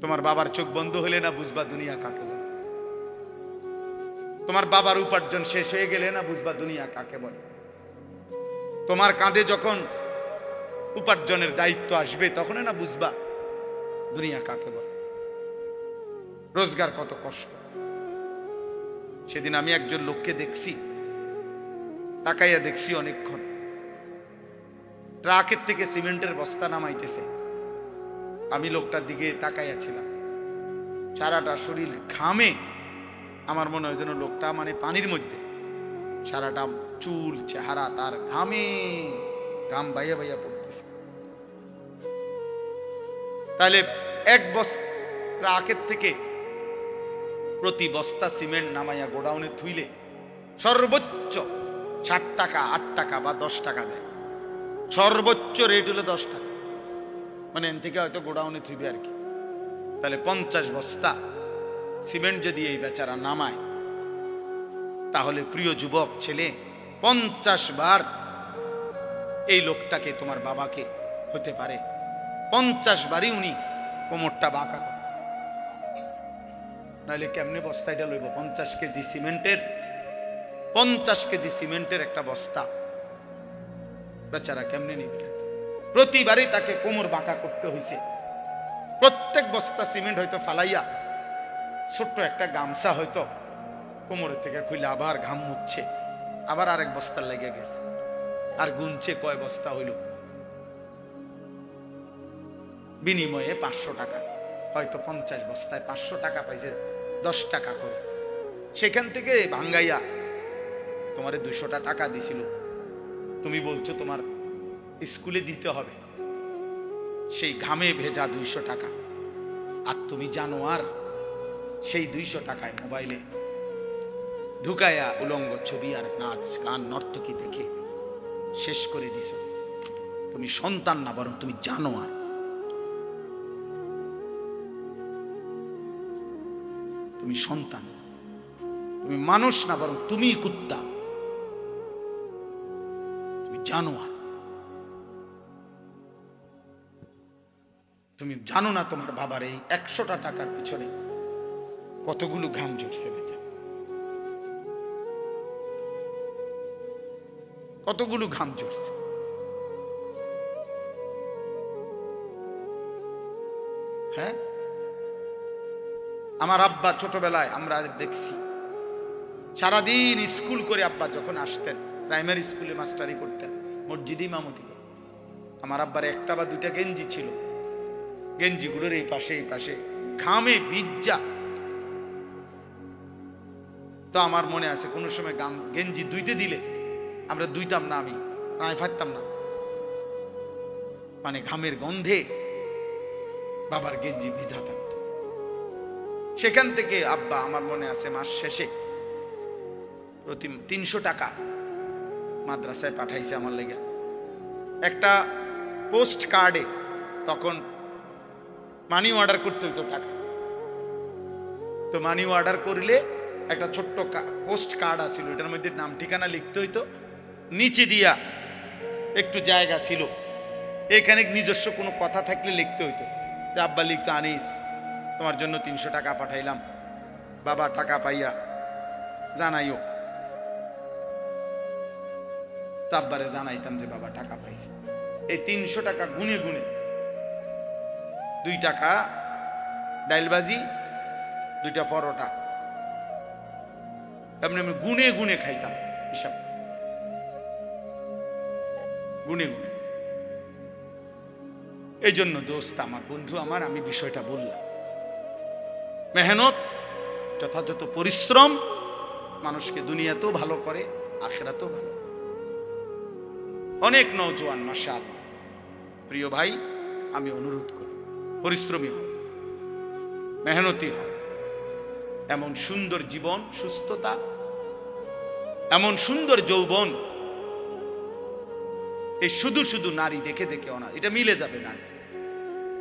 তোমার বাবার চোখ বন্ধ হলে না বুঝবা দুনিয়া কাকে বলে। তোমার বাবার উপার্জন শেষ হয়ে গেলে না বুঝবা দুনিয়া কাকে বলে। তোমার কাঁধে যখন উপার্জনের দায়িত্ব আসবে তখন না বুঝবা দুনিয়া কাকে বলে, রোজগার কত কষ্ট। সেদিন আমি একজন লোককে দেখছি, তাকাইয়া দেখছি অনেকক্ষণ, ট্রাকের থেকে সিমেন্টের বস্তা নামাইতেছে। আমি লোকটার দিকে তাকাইয়া ছিলাম, সারাটা শরীর ঘামে। আমার মনে হয় যেন লোকটা মানে পানির মধ্যে, সারাটা চুল চেহারা তার ঘামে, ঘাম বাইয়া বাইয়া পড়তেছে। তাহলে এক বস্তা ট্রাকের থেকে প্রতি বস্তা সিমেন্ট নামাইয়া গোডাউনে থুইলে সর্বোচ্চ 60 টাকা, 8 টাকা বা 10 টাকা দেয়। সর্বোচ্চ রেট হলো 10 টাকা, মানে এন থেকে হয়তো গোডাউনে থুইবে আর কি। তাহলে 50 বস্তা সিমেন্ট যদি এই বেচারা নামায়, তাহলে প্রিয় যুবক ছেলে, 50 বার এই লোকটাকে, তোমার বাবাকে হতে পারে 50 বারই উনি কোমরটা বাঁকা করে। নাহলে কেমনে বস্তাটা লইব? 50 কেজি সিমেন্টের, 50 কেজি সিমেন্টের একটা বস্তা বেচারা কেমনে নিবে? প্রতিবারই তাকে কোমর বাঁকা করতে হয়েছে। প্রত্যেক বস্তা সিমেন্ট হয়তো ফালাইয়া ছোট্ট একটা গামছা হয়তো কোমরের থেকে খুলে আবার ঘাম মুছছে, আবার আরেক বস্তা লেগে গেছে, আর গুনছে কয় বস্তা হইল। বিনিময়ে 500 টাকা, হয়তো 50 বস্তায় 500 টাকা পাইছে, 10 টাকা করে। সেখান থেকে ভাঙ্গাইয়া তোমারে 200 টাকা দিছিল। তুমি বলছো তোমার স্কুলে দিতে হবে, সেই ঘামে ভেজা 200 টাকা। আর তুমি জানো আর সেই 200 টাকায় মোবাইলে ঢুকায়া উলঙ্গ ছবি আর নাচ গান নর্তকী দেখে শেষ করে দিছ। তুমি সন্তান না, বরং তুমি জানো আর। তুমি সন্তান, তুমি মানুষ না, বরং তুমি কুত্তা, তুমি জানোয়ার। তুমি জানো না তোমার বাবার এই 100টা টাকার পিছনে কতগুলো ঘাম ঝরছে, বেচা কতগুলো ঘাম ঝরছে। হ্যাঁ, আমার আব্বা ছোটবেলায় আমরা দেখছি সারাদিন স্কুল করে আব্বা যখন আসতেন, প্রাইমারি স্কুলে মাস্টারি করতেন, মসজিদে ইমামতি। আমার আব্বার একটা বা দুইটা গেঞ্জি ছিল, গেঞ্জিগুলোর এই পাশে এই পাশে ঘামে ভিজা। তো আমার মনে আছে কোনো সময় গেঞ্জি ধুইতে দিলে আমরা ধুইতাম না, আমি ফাটতাম না, মানে ঘামের গন্ধে বাবার গেঞ্জি ভিজা থাকতো। সেখান থেকে আব্বা, আমার মনে আছে, মাস শেষে প্রতি 300 টাকা মাদ্রাসায় পাঠাইছে আমার লেগে। একটা পোস্ট কার্ডে তখন মানি অর্ডার করতে হইতো টাকা, তো মানি অর্ডার করলে একটা ছোট্ট পোস্ট কার্ড আছিল, এটার মধ্যে নাম ঠিকানা লিখতে হইতো, নিচে দিয়া একটু জায়গা ছিল, এখানে নিজস্ব কোনো কথা থাকলে লিখতে হইতো। আব্বা লিখতো, আনিস তোমার জন্য 300 টাকা পাঠাইলাম, বাবা টাকা পাইয়া জানাইও। তো আব্বারে জানাইতাম যে বাবা টাকা পাইছে। এই 300 টাকা গুনে গুনে 2 টাকা ডাইলবাজি, 2টা পরোটা, এমনি আমি গুনে গুনে খাইতাম, হিসাব গুনে গুনে। এই জন্য দোস্ত আমার, বন্ধু আমার, আমি বিষয়টা বললাম, মেহনত, যথাযথ পরিশ্রম মানুষকে দুনিয়াতেও ভালো করে, আখিরাতেও ভালো। অনেক নওজোয়ান মাশাআল্লাহ, প্রিয় ভাই, আমি অনুরোধ করি পরিশ্রমী হও, মেহনতি হও। এমন সুন্দর জীবন, সুস্থতা, এমন সুন্দর যৌবন, এই শুধু শুধু নারী দেখে দেখে না, এটা মিলে যাবে না।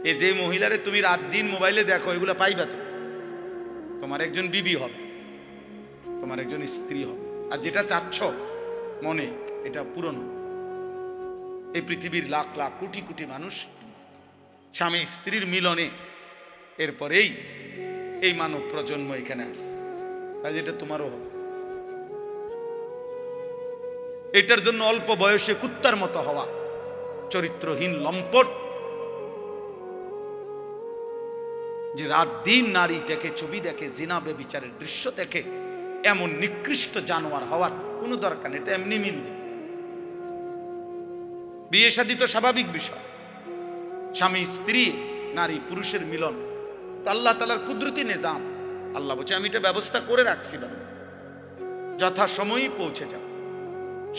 এই যে মহিলারে তুমি রাত দিন মোবাইলে দেখো, এগুলা পাইবা তো, তোমার একজন বিবি হবে, তোমার একজন স্ত্রী হবে। আর যেটা চাচ্ছ মনে, এটা পূরণ হবে। এই পৃথিবীর লাখ লাখ কোটি কোটি মানুষ স্বামী স্ত্রীর মিলনে এরপরেই এই মানব প্রজন্ম এখানে আসছে। আজ এটা তোমারও হবে। এটার জন্য অল্প বয়সে কুত্তার মতো হওয়া, চরিত্রহীন লম্পট, যে রাত দিন নারী দেখে, ছবি দেখে, জিনা ব্যভিচারের দৃশ্য দেখে, এমন নিকৃষ্ট জানোয়ার হওয়ার কোনো দরকার নেই। এটা এমনি মিলবে। বিয়ে শাদী তো স্বাভাবিক বিষয়, স্বামী স্ত্রী, নারী পুরুষের মিলন, তো আল্লাহ তাআলার কুদরতি নিজাম। আল্লাহ বলছে আমি এটা ব্যবস্থা করে রাখছিলাম, যথা সময়ই পৌঁছে যাও।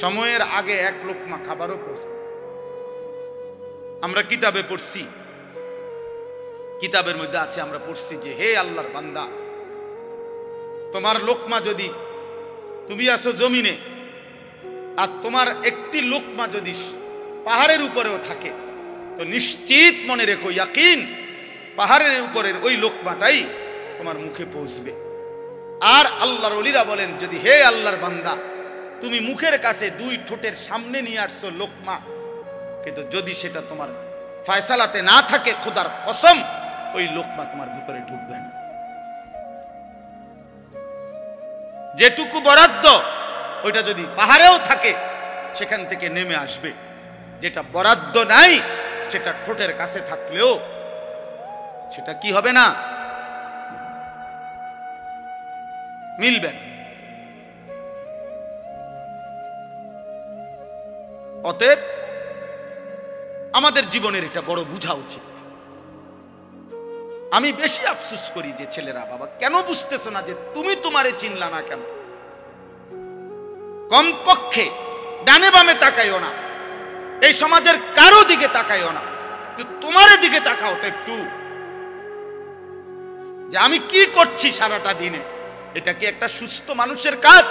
সময়ের আগে এক লোকমা খাবারও পৌঁছে। আমরা কিতাবে পড়ছি, কিতাবের মধ্যে আছে, আমরা পড়ছি যে হে আল্লাহর বান্দা, তোমার লোকমা যদি, তুমি আসো জমিনে, আর তোমার একটি লোকমা যদি পাহাড়ের উপরেও থাকে, তো নিশ্চিত মনে রেখো, ইয়াকিন, পাহাড়ের উপরের ওই লোকমাটাই তোমার মুখে পৌঁছবে। আর আল্লাহর ওলিরা বলেন, যদি হে আল্লাহর বান্দা, তুমি মুখের কাছে দুই ঠোঁটের সামনে নিয়ে আসছো লোকমা, কিন্তু যদি সেটা তোমার ফয়সালাতে না থাকে, খোদার কসম ওই লোকমা তোমার ভিতরে ঢুকবে না। যেটুকু বরাদ্দ ওইটা যদি পাহাড়েও থাকে, সেখান থেকে নেমে আসবে। যেটা বরাদ্দ নাই, সেটা ঠোঁটের কাছে থাকলেও সেটা কি হবে না, মিলবে না। অতএব আমাদের জীবনের এটা বড় বুঝা উচিত। আমি বেশি আফসোস করি যে ছেলেরা, বাবা কেন বুঝতেছো না যে তুমি তোমারে চিনলা না কেন? কমপক্ষে ডানে বামে তাকাইও না, এই সমাজের কারো দিকে তাকাইও না, তোমার দিকে তাকাও তো একটু, যে আমি কি করছি সারাটা দিনে। এটা কি একটা সুস্থ মানুষের কাজ?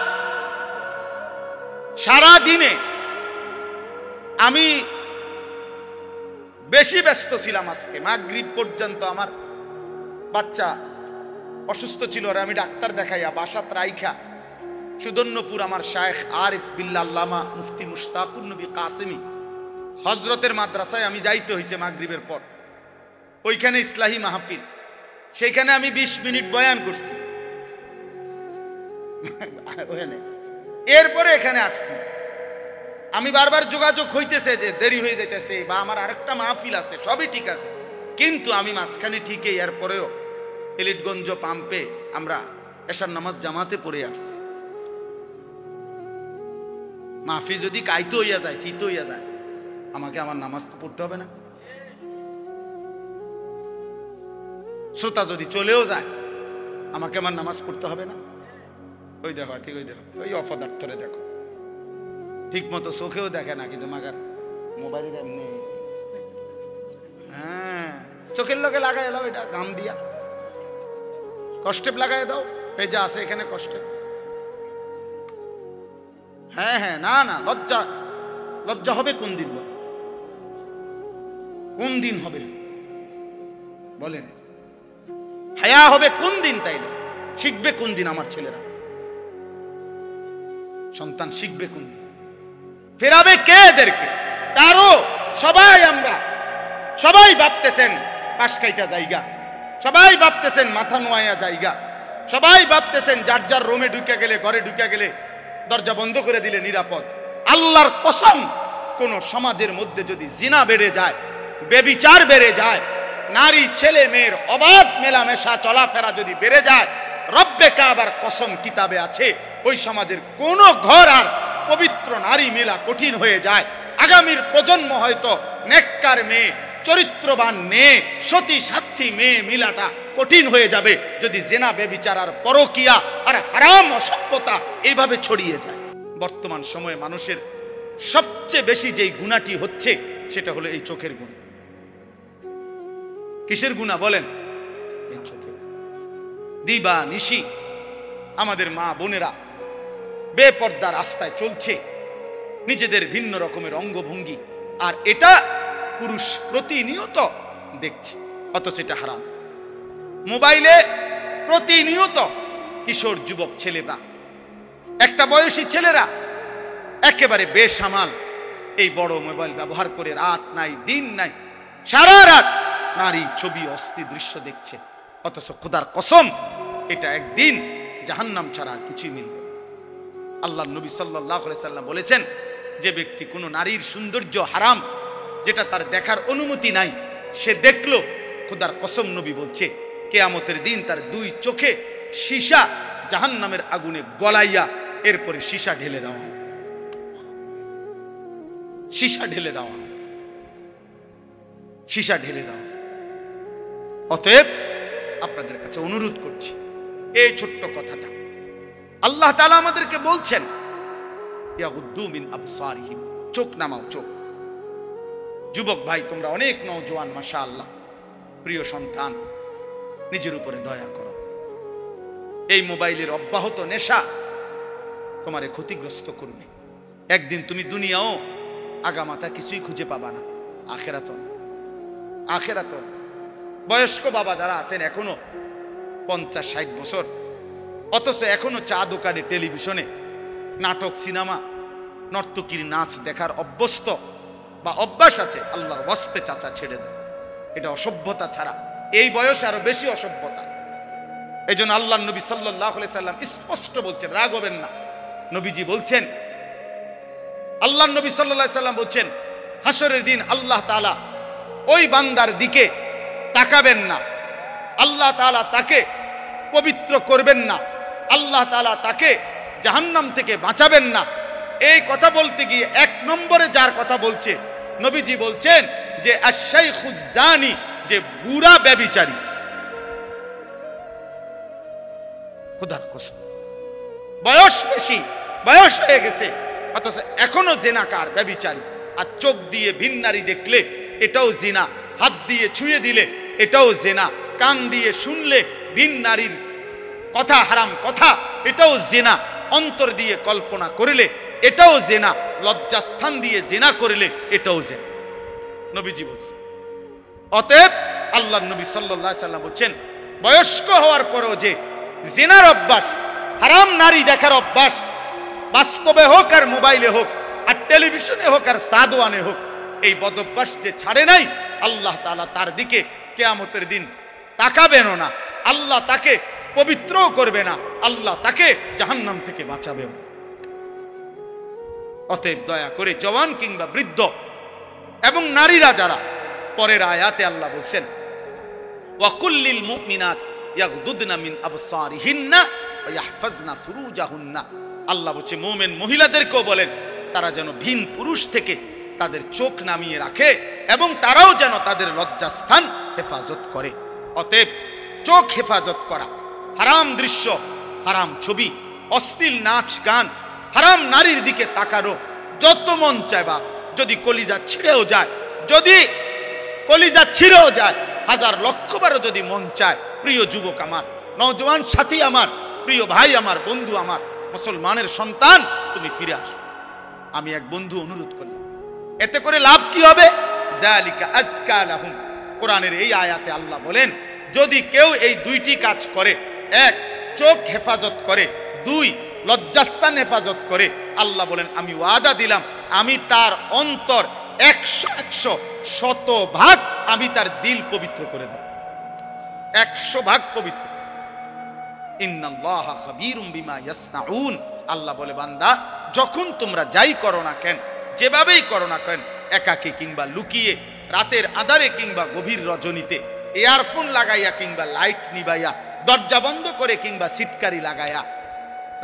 সারা দিনে আমি বেশি ব্যস্ত ছিলাম। আজকে মাগরিব পর্যন্ত আমার বাচ্চা অসুস্থ ছিল, আর আমি ডাক্তার দেখাইয়া বাসাত রাইখা সুদর্ণপুর আমার শায়েখ আরিফ বিল্লাহ আল্লামা মুফতি মুশতাকুন নবী কাসেমি হযরতের মাদ্রাসায় আমি যাইতে হয়েছে মাগরিবের পর। ওইখানে ইসলাহি মাহফিল, সেইখানে আমি 20 মিনিট বয়ান করছি। এরপরে এখানে আসছি, আমি বারবার যোগাযোগ হইতেছে যে দেরি হয়ে যাইতেছে, বা আমার আরেকটা মাহফিল আছে, সবই ঠিক আছে, কিন্তু আমি মাঝখানে ঠিকই এরপরেও এলিটগঞ্জ পাম্পে আমরা এশার নামাজ জামাতে পড়ে আসছি। মাহফিল যদি কাইতে হইয়া যায়, শীত হইয়া যায়, আমাকে আমার নামাজ তো পড়তে হবে না? শ্রোতা যদি চলেও যায়, আমাকে আমার নামাজ পড়তে হবে না? ওই দেখো, ঠিক ওই দেখো, ওই অপদার্থরে দেখো, ঠিক মতো চোখেও দেখে না, কিন্তু মাগার মোবাইলে এমনি, হ্যাঁ, চোখের লগে লাগাই এলাও, এটা গাম দিয়া কষ্টেপ লাগাই দাও, এই যে আছে এখানে কষ্টে। হ্যাঁ হ্যাঁ, না না, লজ্জা, লজ্জা হবে কোন দিন? কোন দিন হবে বলেন? হায়া হবে কোন দিন? তাইলে শিখবে কোন দিন আমার ছেলেরা? সন্তান শিখবে কোন দিন? ফেরাবে কে এদেরকে? কারো। সবাই আমরা, সবাই ভাবতেছেন পাশ কাইটা জায়গা, সবাই ভাবতেছেন মাথা নোয়া জায়গা, সবাই ভাবতেছেন যার যার রুমে ঢুকে গেলে, ঘরে ঢুকে গেলে দরজা বন্ধ করে দিলে নিরাপদ। আল্লাহর কসম, কোন সমাজের মধ্যে যদি জিনা বেড়ে যায়, বেবিচার বেড়ে যায়, নারী ছেলে মেয়ের অবাধ মেলামেশা চলাফেরা যদি বেড়ে যায়, রব্বে কাবার কসম কিতাবে আছে, ওই সমাজের কোন ঘর আর পবিত্র নারী মেলা কঠিন হয়ে যায়। আগামীর প্রজন্ম হয়তো নেককার মেয়ে, চরিত্রবান মেয়ে, সতী সাথী মেয়ে মিলাটা কঠিন হয়ে যাবে যদি জেনা বেবিচার আর পরকিয়া আর হারাম অসভ্যতা এইভাবে ছড়িয়ে যায়। বর্তমান সময়ে মানুষের সবচেয়ে বেশি যেই গুণাটি হচ্ছে, সেটা হলো এই চোখের গুণ। কিসের গুণা বলেন? এই চোখের। দিবা নিশি আমাদের মা বোনেরা বেপর্দা রাস্তায় চলছে, নিজেদের ভিন্ন রকমের অঙ্গভঙ্গি, আর এটা পুরুষ প্রতিনিয়ত দেখছে, অথচ এটা হারাম। মোবাইলে প্রতিনিয়ত কিশোর যুবক ছেলেরা, একটা বয়সী ছেলেরা একেবারে বেসামাল এই বড় মোবাইল ব্যবহার করে রাত নাই দিন নাই সারা রাত নারী ছবি অস্থি দৃশ্য দেখছে। অথচ খোদার কসম এটা একদিন জাহান্নাম ছাড়া আর কিছুই মিলবে। আল্লাহ নবী সাল্লাল্লাহু আলাইহি সাল্লাম বলেছেন, যে ব্যক্তি কোনো নারীর সৌন্দর্য হারাম, যেটা তার দেখার অনুমতি নাই, সে দেখলো, খোদার কসম নবী বলছে কিয়ামতের দিন তার দুই চোখে সীসা জাহান্নামের আগুনে গলাইয়া এরপরে সীসা ঢেলে দেওয়া হয়, সীসা ঢেলে দেওয়া হয়, সীসা ঢেলে দেওয়া। অতএব আপনাদের কাছে অনুরোধ করছি, এই ছোট্ট কথাটা আল্লাহ তাআলা আমাদেরকে বলছেন, ইয়াগুদ্দু মিন আবসারিহিম, চোখ নামাও, চোখ। যুবক ভাই, তোমরা অনেক নওজোয়ান, মাশাআল্লাহ, প্রিয় সন্তান, নিজের উপরে দয়া করো। এই মোবাইলের অব্যাহত নেশা তোমারে ক্ষতিগ্রস্ত করবে। একদিন তুমি দুনিয়াও আগামাতা কিছুই খুঁজে পাবা না, আখেরাত। বয়স্ক বাবা যারা আছেন এখনো 50-60 বছর, অথচ এখনো চা দোকানে, টেলিভিশনে নাটক, সিনেমা, নর্তকীর নাচ দেখার অভ্যস্ত বা অভ্যাস আছে, আল্লাহর ওয়াস্তে চাচা ছেড়ে দেয়। এটা অসভ্যতা ছাড়া এই বয়সে আরো বেশি অসভ্যতা। এই জন্য আল্লাহ নবী সাল্লাল্লাহু আলাইহি সাল্লাম স্পষ্ট বলছেন, রাগ হবেন না, নবীজি বলছেন, আল্লাহ নবী সাল্লাল্লাহু আলাইহি সাল্লাম বলছেন, হাসরের দিন আল্লাহ তাআলা ওই বান্দার দিকে তাকাবেন না, আল্লাহ তাআলা তাকে পবিত্র করবেন না, আল্লাহ তাআলা তাকে জাহান্নাম থেকে বাঁচাবেন না। এই কথা বলতে গিয়ে 1 নম্বরে যার কথা বলছে, নবীজি বলছেন যে আশ-শাইখুজ জানি, যে বুড়া ব্যভিচারী। খোদার কসম, বয়স বেশি, বয়স হয়ে গেছে, অথচ এখনো জিনাকার, ব্যভিচারী। আর চোখ দিয়ে ভিন নারী দেখলে এটাও জিনা, হাত দিয়ে ছুঁয়ে দিলে এটাও জিনা, কান দিয়ে শুনলে ভিন নারীর কথা, হারাম কথা, এটাও জিনা, অন্তর দিয়ে কল্পনা করলে এটাও জিনা, লজ্জাস্থান দিয়ে জিনা করলে এটাও জিনা, নবীজি বলছেন। অতএব আল্লাহ নবী সাল্লাল্লাহু আলাইহি সাল্লাম বলছেন, বয়স্ক হওয়ার পরও যে জিনার অভ্যাস, হারাম নারী দেখার অভ্যাস, বাস্তবে হোক আর মোবাইলে হোক আর টেলিভিশনে হোক আর সাদওয়ানে হোক, এই বদঅভ্যাস যে ছাড়ে নাই, আল্লাহ তাআলা তার দিকে কিয়ামতের দিন তাকাবেনও না, আল্লাহ তাকে পবিত্রও করবে না, আল্লাহ তাকে জাহান্নাম থেকে বাঁচাবেও। অতএব দয়া করে জওয়ান কিংবা বৃদ্ধ এবং নারীরা যারা, পরের আয়াতে আল্লাহ বলছেন, ওয়া কুল্লিল মুমিনাত ইয়াগদুদনা মিন আবসারিহিন্না ওয়া ইয়াহফাজনা ফুরুজাহুন্না। আল্লাহ বলছে মুমিন মহিলাদেরকেও বলেন তারা যেন ভিন পুরুষ থেকে তাদের চোখ নামিয়ে রাখে এবং তারাও যেন তাদের লজ্জাস্থান হেফাজত করে। অতএব চোখ হেফাজত করা, হারাম দৃশ্য, হারাম ছবি, অশ্লীল নাচ গান, হারাম নারীর দিকে তাকানো যত মন চায়, বা যদি কলিজা ছিঁড়েও যায়, যদি কলিজা ছিঁড়েও যায়, 1000 লক্ষবারও যদি মন চায়, প্রিয় যুবক আমার, নওজোয়ান সাথী আমার, প্রিয় ভাই আমার, বন্ধু আমার, মুসলমানের সন্তান, তুমি ফিরে আসো। আমি এক বন্ধু অনুরোধ করলাম, এতে করে লাভ কি হবে? যালিকা আযকা লাহুম। কোরআনের এই আয়াতে আল্লাহ বলেন, যদি কেউ এই 2টি কাজ করে, 1 চোখ হেফাজত করে, 2 লজ্জাস্থান হেফাজত করে, আল্লাহ বলেন আমি ওয়াদা দিলাম, আমি তার অন্তর 100 100% আমি তার দিল পবিত্র করে দেব, 100% পবিত্র। ইন্নাল্লাহা খাবীরুম বিমা ইয়াসনাউন। আল্লাহ বলে, বান্দা যখন তোমরা যাই করো না কেন, যেভাবেই করো না কেন, একাকী কিংবা লুকিয়ে, রাতের আঁধারে কিংবা গভীর রজনীতে, ইয়ারফোন লাগাইয়া কিংবা লাইট নিবাইয়া, দরজা বন্ধ করে কিংবা সিটকারি লাগাইয়া,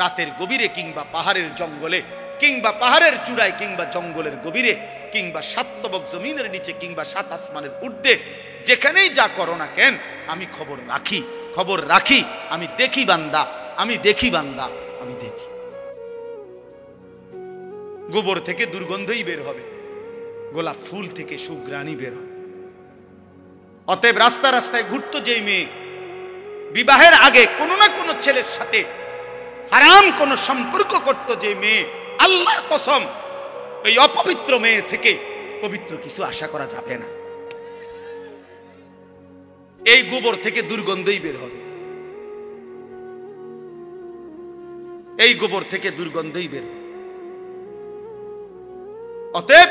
রাতের গভীরে কিংবা পাহাড়ের জঙ্গলে কিংবা পাহাড়ের চূড়ায় কিংবা জঙ্গলের গভীরে কিংবা 7 তবক জমিনের নিচে কিংবা 7 আসমানের ঊর্ধ্বে, যেখানেই যা করো না কেন, আমি খবর রাখি, খবর রাখি, আমি দেখি বান্দা, আমি দেখি বান্দা, আমি দেখি। গোবর থেকে দুর্গন্ধই বের হবে, গোলাপ ফুল থেকে সুঘ্রাণই বের হবে। অতএব রাস্তা রাস্তায় ঘুরতো যেই মেয়ে, বিবাহের আগে কোনো না কোনো ছেলের সাথে হারাম কোনো সম্পর্ক করতো যে মেয়ে, আল্লাহর কসম এই অপবিত্র মেয়ে থেকে পবিত্র কিছু আশা করা যাবে না। এই গোবর থেকে দুর্গন্ধই বের হবে, এই গোবর থেকে দুর্গন্ধই বের হবে। অতএব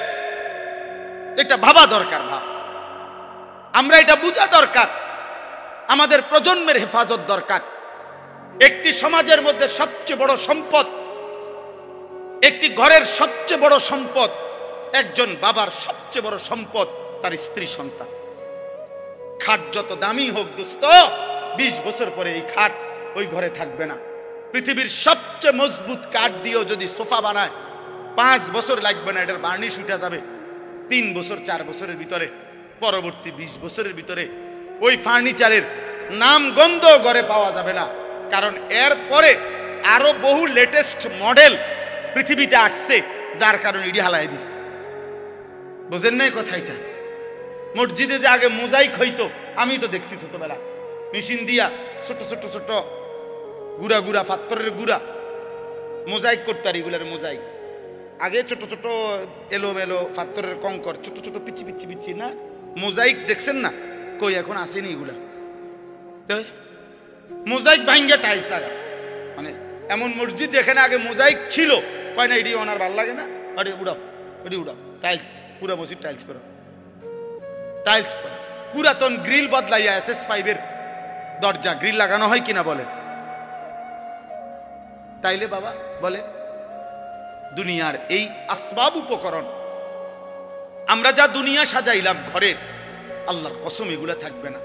এটা ভাবা দরকার, আমরা এটা বোঝা দরকার আমাদের প্রজন্মের হেফাজত দরকার। একটি সমাজের মধ্যে সবচেয়ে বড় সম্পদ, একটি ঘরের সবচেয়ে বড় সম্পদ, একজন বাবার সবচেয়ে বড় সম্পদ তার স্ত্রী সন্তান। খাট যত দামি হোক দোস্ত, 20 বছর পরে এই খাট ওই ঘরে থাকবে না। পৃথিবীর সবচেয়ে মজবুত কাঠ দিয়েও যদি সোফা বানায় 5 বছর লাগবে না, এটার বার্নিশ উঠে যাবে 3 বছর 4 বছরের ভিতরে। পরবর্তী 20 বছরের ভিতরে ওই ফার্নিচারের নাম গন্ধ ঘরে পাওয়া যাবে না, কারণ এর পরে আরো বহু লেটেস্ট মডেল পৃথিবীতে আসছে, যার কারণে ইডি হালাই দিছে। বুঝেন নাই কথাটা? মসজিদে যে আগে মোজাইক হইতো, আমি তো দেখছি ছোটবেলা মেশিন দিয়া ছোট ছোট ছোট গুড়া গুড়া পাথরের গুড়া মোজাইক করতো। আর এগুলার মোজাইক আগে ছোট ছোট এলো মেলো পাথরের কঙ্কর, ছোট ছোট পিচি পিচি পিচি না মোজাইক দেখছেন না? কই এখন আসেনি এগুলা। মোজাইক ভাঙ্গে টাইলস লাগা, মানে এমন মসজিদ যেখানে আগে মোজাইক ছিল, কয় না এটি ওনার ভাল লাগে না, এটি উড়াও, এটি উড়াও, টাইলস পুরো মসজিদ টাইলস করো, টাইলস করো। পুরাতন গ্রিল বদলাইয়া SS5 এর দরজা গ্রিল লাগানো হয় কিনা বলেন? তাইলে বাবা বলে দুনিয়ার এই আসবাব উপকরণ আমরা যা দুনিয়া সাজাইলাম ঘরের, আল্লাহর কসম এগুলা থাকবে না।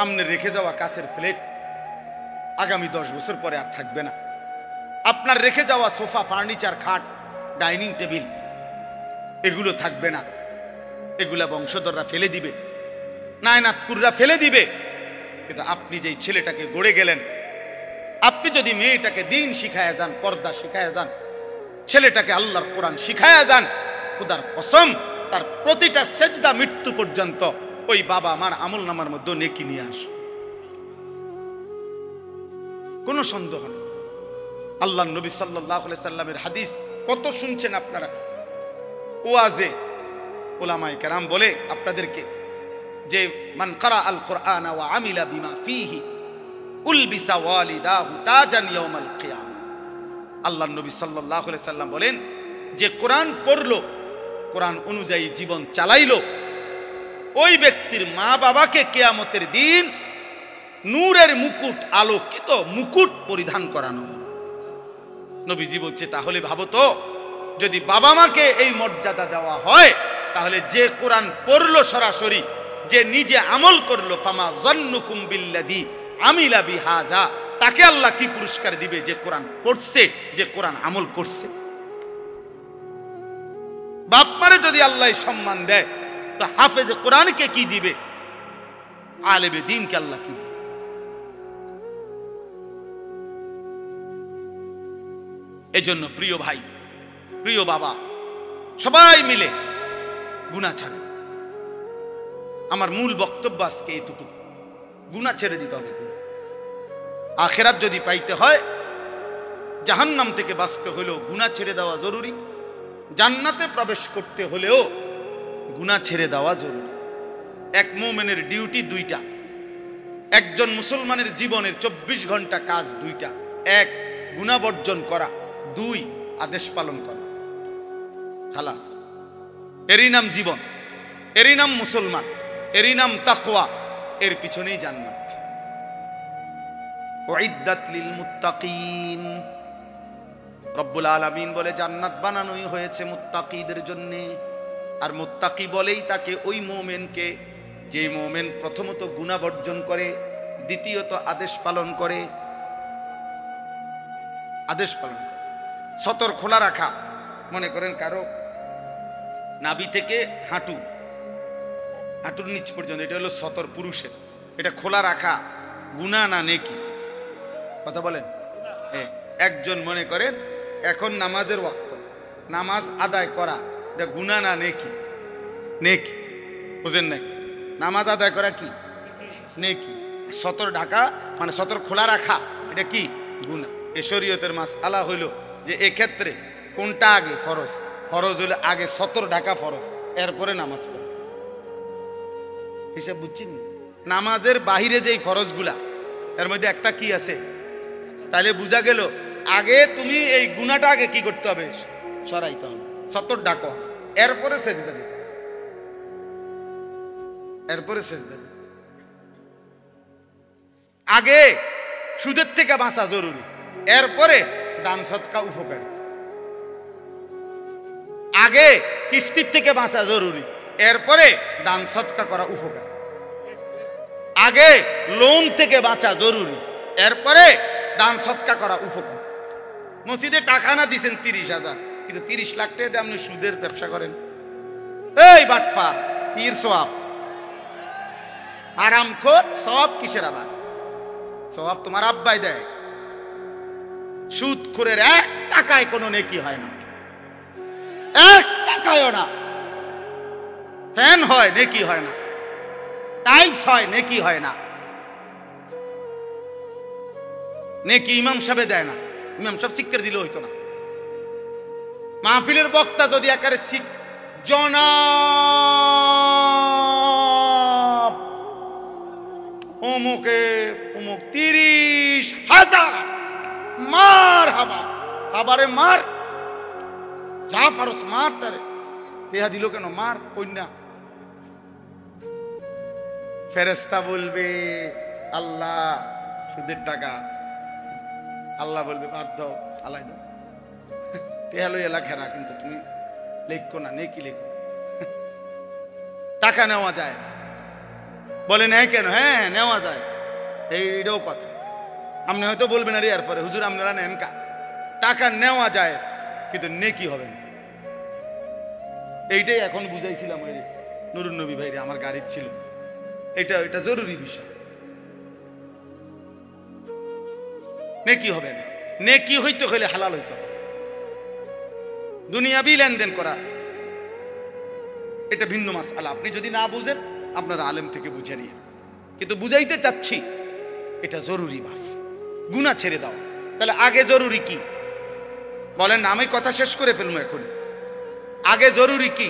আমনে রেখে যাওয়া কাছের ফ্লেট আগামী 10 বছর পরে আর থাকবে না। আপনার রেখে যাওয়া সোফা, ফার্নিচার, খাট, ডাইনিং টেবিল এগুলো থাকবে না। এগুলা বংশধররা ফেলে দিবে, নায়নাতকুররা ফেলে দিবে। কিন্তু আপনি যেই ছেলেটাকে গড়ে গেলেন, আপনি যদি মেয়েটাকে দিন শিখায়া যান, পর্দা শিখায়া যান, ছেলেটাকে আল্লাহর কোরআন শিখায়া যান, খোদার কসম তার প্রতিটা সেজদা মৃত্যু পর্যন্ত ওই বাবা আমার আমল নামার মধ্যে নেকি নিয়ে আসে, কোনো সন্দেহ নেই। আল্লাহর নবী সাল্লাল্লাহু আলাইহি সাল্লামের হাদিস কত শুনছেন আপনারা। ওয়াজে উলামায়ে কেরাম বলে আপনাদেরকে যে মান ক্বারা আল কুরআন ওয়া আমিলা বিমা ফীহি উলবিসা ওয়ালিদাহু তাজান ইয়াউমাল কিয়ামা। আল্লাহর নবী সাল্লাল্লাহু আলাইহি সাল্লাম বলেন, যে কোরআন পড়লো, কোরআন অনুযায়ী জীবন চালাইলো, ওই ব্যক্তির মা বাবাকে কিয়ামতের দিন নূরের মুকুট, আলোকিত মুকুট পরিধান করানো। নবীজি বলছে তাহলে ভাবো তো, যদি বাবা মাকে এই মর্যাদা দেওয়া হয়, তাহলে যে কোরআন পড়লো সরাসরি, যে নিজে আমল করলো, ফামা যান্নুকুম বিল্লাযী আমিলা বিহাযা, তাকে আল্লাহ কি পুরস্কার দিবে? যে কোরআন পড়ছে, যে কোরআন আমল করছে। বাপ মারে যদি আল্লাহ সম্মান দেয়, তো হাফেজে কোরআনকে কি দিবে? আলেমে দ্বীনকে আল্লাহ কি দিবে? এজন্য প্রিয় ভাই, প্রিয় বাবা, সবাই মিলে গুনাহ ছাড়েন। আমার মূল বক্তব্য আজকে এতটুকু, গুনাহ ছেড়ে দিতে হবে। আখিরাত যদি পাইতে হয়, জাহান্নাম থেকে বাঁচতে হলেও গুনাহ ছেড়ে দেওয়া জরুরি, জান্নাতে প্রবেশ করতে হলেও গুনাহ ছেড়ে দেওয়া জরুরি। এক মুমিনের ডিউটি 2টা। একজন মুসলমানের জীবনের 24 ঘন্টা কাজ 2টা। 1 গুনাহ বর্জন করা, 2 আদেশ পালন করা। খালাস, এরই নাম জীবন, এরই নাম মুসলমান, এরই নাম তাকওয়া, এর পিছনেই জান্নাত। উইদ্দাত লিল মুত্তাকিন, রব্বুল আলামিন বলে জান্নাত বানানোই হয়েছে মুত্তাকিদের জন্য। আর মুত্তাকি বলেই তাকে ওই মুমিনকে, যে মুমিন প্রথমত গুনাহ বর্জন করে, দ্বিতীয়ত আদেশ পালন করে। আদেশ পালন, সতর খোলা রাখা। মনে করেন কারো নাভি থেকে হাঁটুর নিচ পর্যন্ত, এটা হলো সতর পুরুষের, এটা খোলা রাখা গুনাহ না নেকি? কথা বলেন। একজন মনে করেন এখন নামাজের ওয়াক্ত, নামাজ আদায় করা এটা গুনাহ না নেকি? নেকি, বুঝেন নাই? নামাজ আদায় করা কি নেকি? সতর ঢাকা মানে সতর খোলা রাখা, এটা কি গুনাহ। এ শরীয়তের মাসআলা হইল যে এক্ষেত্রে কোনটা আগে ফরজ? ফরজ হইলে আগে সতর ঢাকা ফরজ, এরপরে নামাজ পড়া। হিসাব বুঝছেন? নামাজের বাহিরে যেই ফরজগুলা, এর মধ্যে একটা কি আছে? তাহলে বুঝা গেল আগে তুমি এই গুনাহটা আগে কি করতে হবে? সরাইতে হবে, সতর ঢাকা, এরপরে সেজদা দিবে, এরপরে সেজদা দিবে। আগে সুদের থেকে বাঁচা জরুরি, এরপরে দান সদকা উপকার। আগে কিস্তির থেকে বাঁচা জরুরি, এরপরে দান সদকা করা উপকার। আগে লোন থেকে বাঁচা জরুরি, এরপরে দান সদকা করা উপকার। মসজিদে টাকা না দিছেন 30,000, কিন্তু 30 লাখ টাকা দিয়ে আপনি সুদের ব্যবসা করেন, এই বাটফার, পীর সওয়াব আরাম খোর। সওয়াব কিসের? আবার সওয়াব তোমার আব্বাই দেয়। সুদ খোরের 1 টাকায় কোনো নেকি হয় না, 1 টাকায়ও না। ফ্যান হয় নেকি হয় না, টাইলস হয় নেকি হয় না। নেকি ইমাম সাহেব দেয় না, ইমাম সাহেব শিক্ষা দিলে হইতো না। মাহফিলের বক্তা যদি একারে জনাব অমুকে অমুক 30,000 মার হাবা, আবারে মার, যা ফারস মার, তারে পেহা দিল কেন, মার কন্যা। ফেরেশতা বলবে আল্লাহ সুদের টাকা, আল্লাহ বলবে বাদ দাও, আলাই দাও, টেহা লই এলা খেরা, কিন্তু তুমি লেখো না, নেকি লেখো। টাকা নেওয়া যায়, বলে নেয় কেন? হ্যাঁ নেওয়া যায়, এইটাও কথা। আপনি হয়তো বলবেন আরে এরপরে হুজুর আপনারা নেন কা, টাকা নেওয়া যায় কিন্তু নেকি হবে না। এইটাই এখন বুঝাইছিলাম ওই নুরুন নবী ভাইরে, আমার গাড়ির ছিল। এটা জরুরি বিষয়। নেকি হবে না, নেকি হইতে হইলে হালাল হইতে হবে। দুনিয়াবি লেনদেন করা এটা ভিন্ন মাসআলা। আপনি যদি না বুঝেন আপনার আলেম থেকে বুঝে নিয়ে, কিন্তু বুঝাইতে চাচ্ছি এটা জরুরি। বাপ গুনাহ ছেড়ে দাও। তাহলে আগে জরুরি কি বলেন? আমি কথা শেষ করে ফেলবো এখন। আগে জরুরি কি?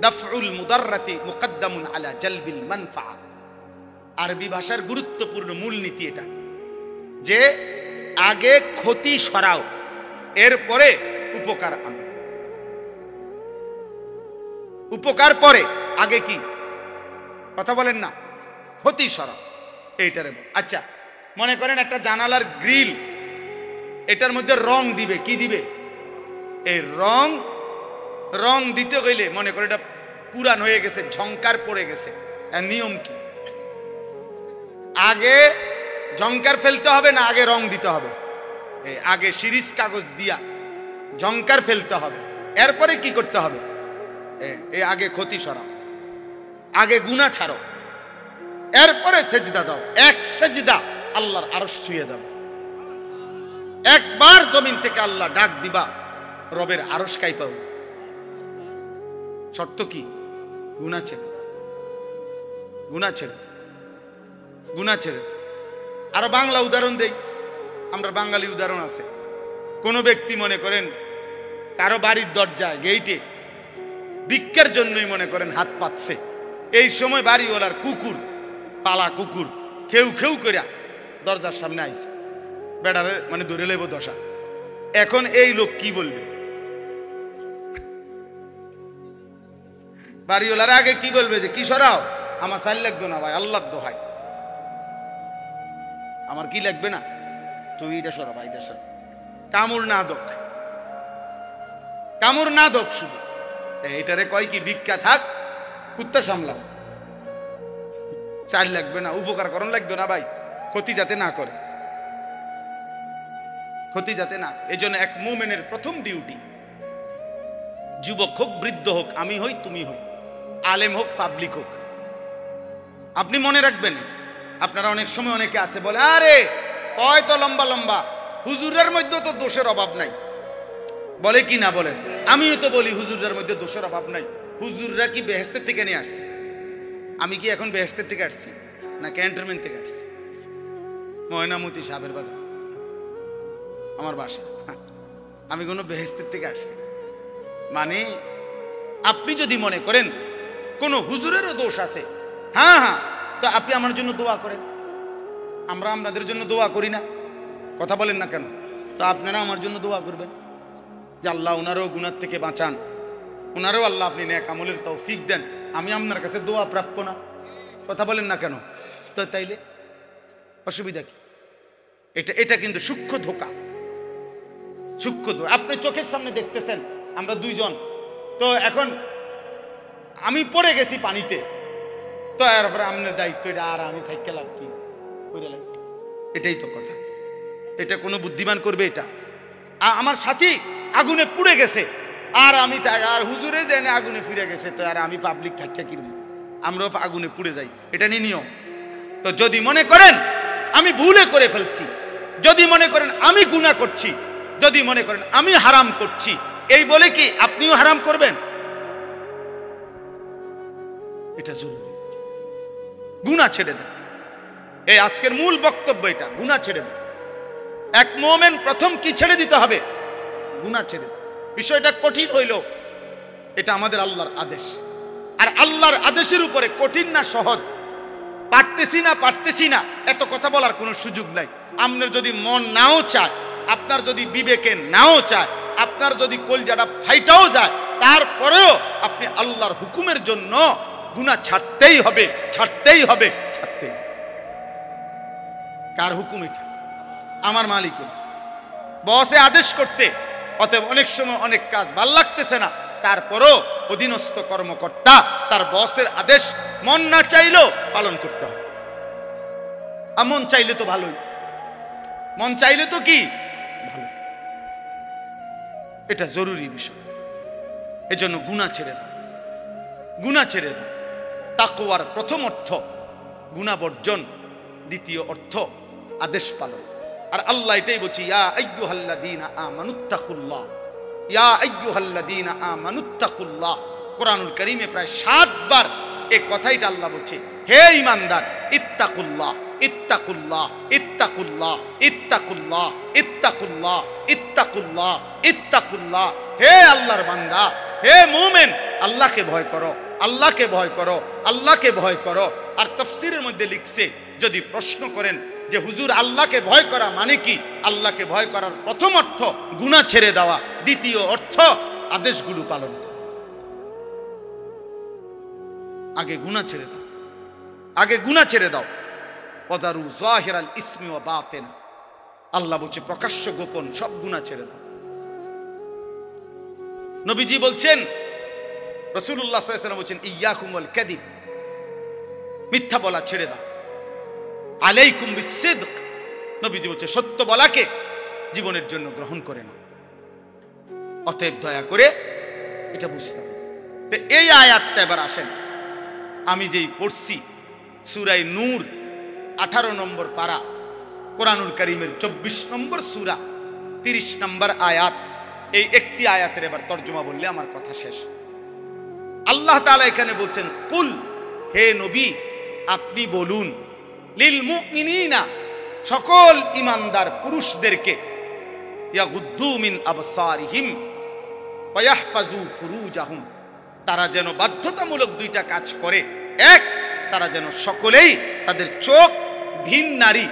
দাফউল মুদাররাতি মুকদ্দামুন আলা জালবিল মানফা। আরবি ভাষার গুরুত্বপূর্ণ মূলনীতি এটা, যে আগে ক্ষতি সরাও, এরপরে উপকার আনো। উপকার পরে, আগে কি? কথা বলেন না, ক্ষতি সরাও এইটারে। আচ্ছা মনে করেন একটা জানালার গ্রিল, এটার মধ্যে রং দিবে, কি দিবে? এই রং দিতে গেলে মনে করে এটা পুরান হয়ে গেছে, ঝংকার পড়ে গেছে, এর নিয়ম কি? আগে ঝংকার ফেলতে হবে না আগে রং দিতে হবে? আগে সিরিজ কাগজ দিয়া ঝংকার ফেলতে হবে, এরপরে কি করতে হবে? আগে ক্ষতি সরাও, আগে গুনাহ ছাড়ো, এরপরে সেজদা দাও। এক সেজদা আল্লাহর আরশ ছুঁয়ে যাবে। একবার জমিন থেকে আল্লাহ ডাক দিবা, রবের আরশ কাঁপাও। শর্ত কি? গুনাহ ছেড়ে, গুনাহ ছেড়ে, গুনাহ ছেড়ে। আর বাংলা উদাহরণ দেই, আমরা বাঙালি উদাহরণ আছে। কোন ব্যক্তি মনে করেন কারো বাড়ির দরজায় গেইটে ভিক্ষার জন্যই মনে করেন হাত পাতছে, এই সময় বাড়িওয়ালার কুকুর, পালা কুকুর খেউ খেউ করিয়া দরজার সামনে আইছে, বেড়ারে মানে ধরে লেব দশা। এখন এই লোক কি বলবে? বাড়িওয়ালার আগে কি বলবে? যে কি সরাও, আমার চাল লাগতো না ভাই, আল্লাহর দোহাই, আমার কি লাগবে না, তুই এটা সরা ভাই, এটা সরা। কামড় না দোক, কামড় না দোক, শুধু এইটারে কয় কি? ভিক্ষা থাক, কুত্তা সামলাও, চাল লাগবে না, উপকার করণ লাগতো না ভাই, ক্ষতি যাতে না করে, ক্ষতি যাতে না। এই জন্য এক মুমিনের প্রথম ডিউটি, যুবক হোক বৃদ্ধ হোক, আমি হই তুমি হই, আলেম হোক পাবলিক হোক, আপনি মনে রাখবেন। আপনারা অনেক সময় অনেকে আছে বলে আরে কয় তো লম্বা লম্বা, হুজুরের মধ্যে তো দোষের অভাব নাই, বলে কি না বলেন? আমিও তো বলি হুজুরের মধ্যে দোষের অভাব নাই। হুজুররা কি বেহেশতের থেকে নিয়ে আসছে? আমি কি এখন বেহেশতের থেকে আসছি না ক্যান্টনমেন্ট থেকে আসছি? ময়নামতি সাহেবের বাজার আমার বাসা, আমি কোনো বেহেশতের থেকে আসছি? মানে আপনি যদি মনে করেন কোন হুজুরেরও দোষ আছে, হ্যাঁ হ্যাঁ, তো আপনি আমার জন্য দোয়া করেন, আমরা আপনাদের জন্য দোয়া করি না? কথা বলেন না কেন? তো আপনারা আমার জন্য দোয়া করবেন যে আল্লাহ ওনারও গুনাহ থেকে বাঁচান, ওনারও আল্লাহ আপনি নেক আমলের তৌফিক দেন। আমি আপনার কাছে দোয়া প্রাপ্য না? কথা বলেন না কেন? তো তাইলে অসুবিধা কি? এটা কিন্তু সূক্ষ্ম ধোঁকা, সূক্ষ্ম ধোঁকা। আপনি চোখের সামনে দেখতেছেন আমরা দুইজন, তো এখন আমি পড়ে গেছি পানিতে, তো এরপরে আপনার দায়িত্ব এটা, আর আমি থাইকে লাভ কি? এটাই তো কথা। এটা কোনো বুদ্ধিমান করবে? এটা আমার সাথী আগুনে পুড়ে গেছে, আর আমি তাই, আর হুজুরে জেনে আগুনে ফিরে গেছে, তো আর আমি পাবলিক থাকতে কিনব, আমরাও আগুনে পুড়ে যাই, এটা নিয়ে নিয়ম। তো যদি মনে করেন আমি ভুলে করে ফেলছি, যদি মনে করেন আমি গুনাহ করছি, যদি মনে করেন আমি হারাম করছি, এই বলে কি আপনিও হারাম করবেন? এটা জরুরি। গুনাহ ছেড়ে দেন। এই আজকের মূল বক্তব্য এটা, গুনাহ ছেড়ে দেন। এক মুমিন প্রথম কি ছেড়ে দিতে হবে? গুনাহ ছেড়ে দেন। বিষয়টা কঠিন হইল, এটা আমাদের আল্লাহর আদেশ। আর আল্লাহর আদেশের উপরে কঠিন না সহজ, পারতেছি না এত কথা বলার কোনো সুযোগ নাই। আপনার যদি মন নাও চায়, আপনার যদি বিবেকে নাও চায়, আপনার যদি কলজাটা ফাইটাও যায়, তারপরেও আপনি আল্লাহর হুকুমের জন্য গুনাহ ছাড়তেই হবে। কার হুকুম এটা? আমার মালিক। বসে আদেশ করছে, অতএব অনেক সময় অনেক কাজ ভাল লাগতেছে না, তারপরও অধীনস্থ কর্মকর্তা তার বসের আদেশ মন না চাইলেও পালন করতে হবে। মন চাইলে তো ভালোই, মন চাইলে তো কি ভালো। এটা জরুরি বিষয়। এজন্য গুনাহ ছেড়ে দাও, গুনাহ ছেড়ে দাও। তাকওয়ার প্রথম অর্থ গুনাহ বর্জন, দ্বিতীয় অর্থ আদেশ পালন। আর আল্লাহ এটাই বলছি, ইয়া আইয়ুহাল্লাযীনা আমানুত্তাকুল্লাহ, ইয়া আইয়ুহাল্লাযীনা আমানুত্তাকুল্লাহ। কোরআনুল কারীমে প্রায় 7 বার এই কথাইটা আল্লাহ বলছে, হে ঈমানদার, ইত্তাকুল্লাহ, ইত্তাকুল্লাহ, ইত্তাকুল্লাহ, ইত্তাকুল্লাহ, ইত্তাকুল্লাহ, ইত্তাকুল্লাহ, ইত্তাকুল্লাহ। হে আল্লাহর বান্দা, হে মুমিন, আল্লাহকে ভয় করো, আল্লাহকে ভয় করো, আল্লাহকে ভয় করো। আর তাফসীরের মধ্যে লিখছে, যদি প্রশ্ন করেন যে হুজুর আল্লাহকে ভয় করা মানে কি, আল্লাহকে ভয় করার প্রথম অর্থ গুনাহ ছেড়ে দেওয়া, দ্বিতীয় অর্থ আদেশগুলো পালন করা। আগে গুনাহ ছেড়ে দাও, আগে গুনাহ ছেড়ে দাও। ওয়াদারু যাহিরাল ইসমি ওয়া বাতিনা। আল্লাহ বলছে প্রকাশ্য গোপন সব গুনাহ ছেড়ে দাও। নবীজি বলছেন, রাসূলুল্লাহ সাল্লাল্লাহু আলাইহি ওয়াসাল্লাম বলছেন, ইয়্যাকুম ওয়াল কাযিব, মিথ্যা বলা ছেড়ে দাও। আলাইকুম বিসসিদক, নবীজি বলছে সত্য বলাকে জীবনের জন্য গ্রহণ করে নাও। অতএব দয়া করে এটা বুঝতে হবে। তো এই আয়াতটা এবার আসেন, আমি যেই পড়ছি সূরা নূর 18 নম্বর পারা, কোরআনুল কারীমের 24 নম্বর সূরা 30 নম্বর আয়াত, এই একটি আয়াতের এবার তর্জমা বললে আমার কথা শেষ। আল্লাহ তাআলা এখানে বলছেন, কুল, হে নবী আপনি বলুন, লিল মুমিনিনা, সকল ঈমানদার পুরুষদেরকে, ইয়াগুদ্দু মিন আবসারিহিম ওয়া ইয়াহফাজু ফুরুজাহুম, তারা যেন বাধ্যতামূলক দুইটা কাজ করে। এক, তারা যেন সকলেই তাদের চোখ ভিন নারী,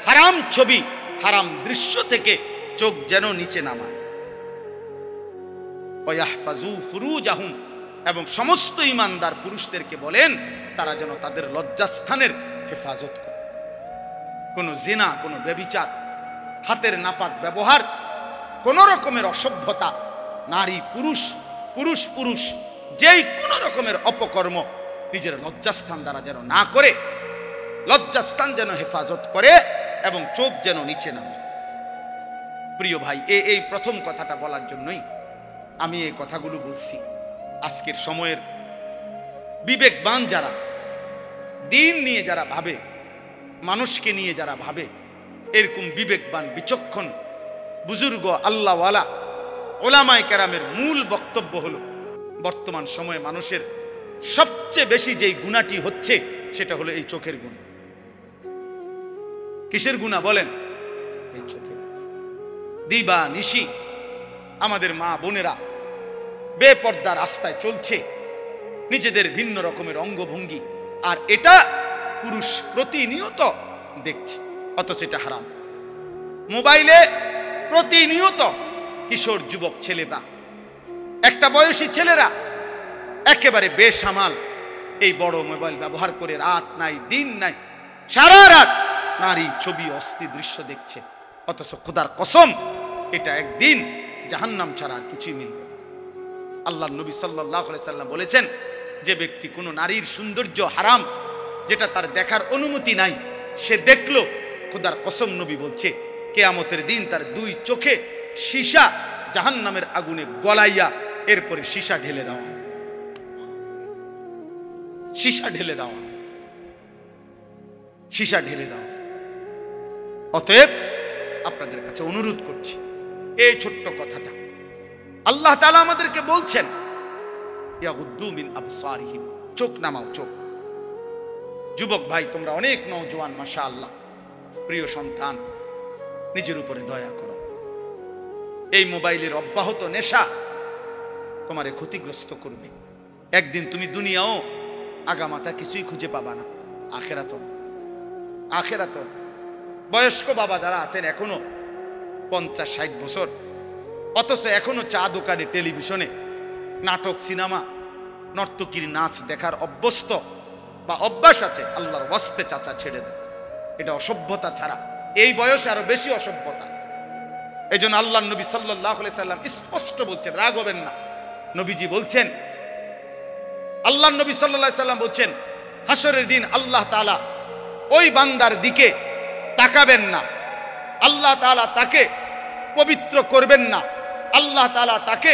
হারাম ছবি, হারাম দৃশ্য থেকে চোখ যেন নিচে নামায়। ওয়া ইয়াহফাজু ফুরুজাহুম, এবং সমস্ত ঈমানদার পুরুষদেরকে বলেন তারা যেন তাদের লজ্জাস্থানের হেফাজত করে। কোনো জিনা, কোনো ব্যভিচার, হাতের নাপাক ব্যবহার, কোন রকমের অসভ্যতা, নারী পুরুষ, পুরুষ পুরুষ, যেই কোন রকমের অপকর্ম নিজের লজ্জাস্থান দ্বারা যেন না করে, লজ্জাস্থান যেন হেফাজত করে এবং চোখ যেন নিচে নামে। প্রিয় ভাই, এই প্রথম কথাটা বলার জন্যই আমি এই কথাগুলো বলছি। আজকের সময়ের বিবেকবান যারা, দিন নিয়ে যারা ভাবে, মানুষকে নিয়ে যারা ভাবে, এরকম বিবেকবান বিচক্ষণ বুজুর্গ আল্লাহওয়ালা ওলামায়ে কেরামের মূল বক্তব্য হলো, বর্তমান সময়ে মানুষের সবচেয়ে বেশি যেই গুনাহটি হচ্ছে সেটা হলো এই চোখের গুনাহ। কিসের গুনাহ বলেন? এই চোখের। দিবা নিশি আমাদের মা বোনেরা বেপর্দা রাস্তায় চলছে, নিজেদের ভিন্ন রকমের অঙ্গভঙ্গি, আর এটা পুরুষ প্রতিনিয়ত দেখছে, অথচ এটা হারাম। মোবাইলে প্রতিনিয়ত কিশোর যুবক ছেলেরা, একটা বয়সী ছেলেরা একেবারে বেসামাল এই বড় মোবাইল ব্যবহার করে রাত নাই দিন নাই সারা রাত নারী ছবি অস্থি দৃশ্য দেখছে, অথচ খোদার কসম এটা একদিন জাহান্নাম ছাড়া আর কিছুই মিলবে না। আল্লাহ নবী সাল্লাল্লাহু আলাইহি সাল্লাম বলেছেন, যে ব্যক্তি কোনো নারীর সৌন্দর্য হারাম, যেটা তার দেখার অনুমতি নাই, সে দেখলো, খোদার কসম নবী বলছে কিয়ামতের দিন তার দুই চোখে সীসা জাহান্নামের আগুনে গলাইয়া এরপরে সীসা ঢেলে দেওয়া, সীসা ঢেলে দেওয়া, সীসা ঢেলে দেওয়া। অতএব আপনাদের কাছে অনুরোধ করছি, এই ছোট্ট কথাটা আল্লাহ তাআলা আমাদেরকে বলছেন, ইয়াগুদ্দু মিন আবসারিহিম, চোখ নামাও, চোখ। যুবক ভাই, তোমরা অনেক নওজোয়ান, মাশাআল্লাহ, প্রিয় সন্তান, নিজের উপরে দয়া করো। এই মোবাইলের অব্যাহত নেশা তোমারে ক্ষতিগ্রস্ত করবে। একদিন তুমি দুনিয়াও আগামাতা কিছুই খুঁজে পাবা না, আখেরাত। বয়স্ক বাবা যারা আছেন এখনো 50-60 বছর, অথচ এখনো চা দোকানে, টেলিভিশনে নাটক, সিনেমা, নর্তকীর নাচ দেখার অভ্যস্ত বা অভ্যাস আছে, আল্লাহর ওয়াস্তে চাচা ছেড়ে দেন। এটা অসভ্যতা ছাড়া এই বয়সে আরো বেশি অসভ্যতা। এই জন্য আল্লাহ নবী সাল্লাল্লাহু আলাইহি সাল্লাম স্পষ্ট বলছেন, রাগ হবেন না, নবীজি বলছেন, আল্লাহ নবী সাল্লাল্লাহু আলাইহি সাল্লাম বলছেন, হাসরের দিন আল্লাহ তাআলা ওই বান্দার দিকে তাকাবেন না, আল্লাহ তাআলা তাকে পবিত্র করবেন না, আল্লাহ তাআলা তাকে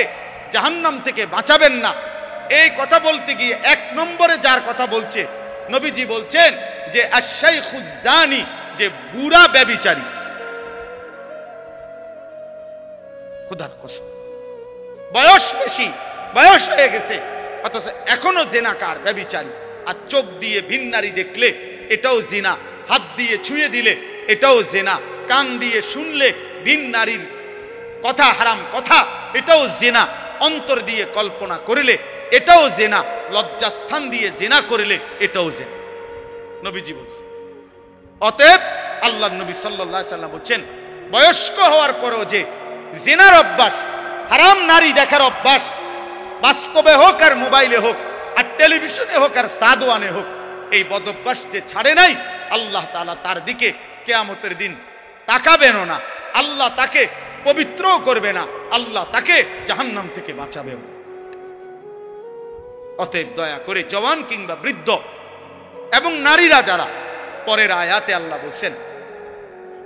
জাহান্নাম থেকে বাঁচাবেন না। এই কথা বলতে গিয়ে 1 নম্বরে যার কথা বলছে, নবীজি বলছেন যে আশ-শাইখুজ জানি, যে বুড়া ব্যভিচারী। খোদার কসম, বয়স বেশি, বয়স হয়ে গেছে, অথচ এখনো জিনাকার, ব্যভিচারী। আর চোখ দিয়ে ভিন নারী দেখলে এটাও জিনা, হাত দিয়ে ছুঁয়ে দিলে এটাও জিনা, কান দিয়ে শুনলে ভিন নারীর কথা, হারাম কথা, এটাও জিনা, অন্তর দিয়ে কল্পনা করলে এটাও জিনা, লজ্জাস্থান দিয়ে জিনা করলে এটাও জিনা, নবীজি বলছে। অতএব আল্লাহ নবী সাল্লাল্লাহু আলাইহি সাল্লাম বলছেন, বয়স্ক হওয়ার পরেও যে জিনার অভ্যাস, হারাম নারী দেখার অভ্যাস, বাস্তবে হোক আর মোবাইলে হোক আর টেলিভিশনে হোক আর সাদওয়ানে হোক, এই বদঅভ্যাস যে ছাড়ে নাই, আল্লাহ তাআলা তার দিকে কিয়ামতের দিন তাকাবেনও না, আল্লাহ তাকে পবিত্রও করবে না, আল্লাহ তাকে জাহান্নাম থেকে বাঁচাবেও। অতএব দয়া করে জওয়ান কিংবা বৃদ্ধ এবং নারীরা যারা, পরের আয়াতে আল্লাহ বলছেন,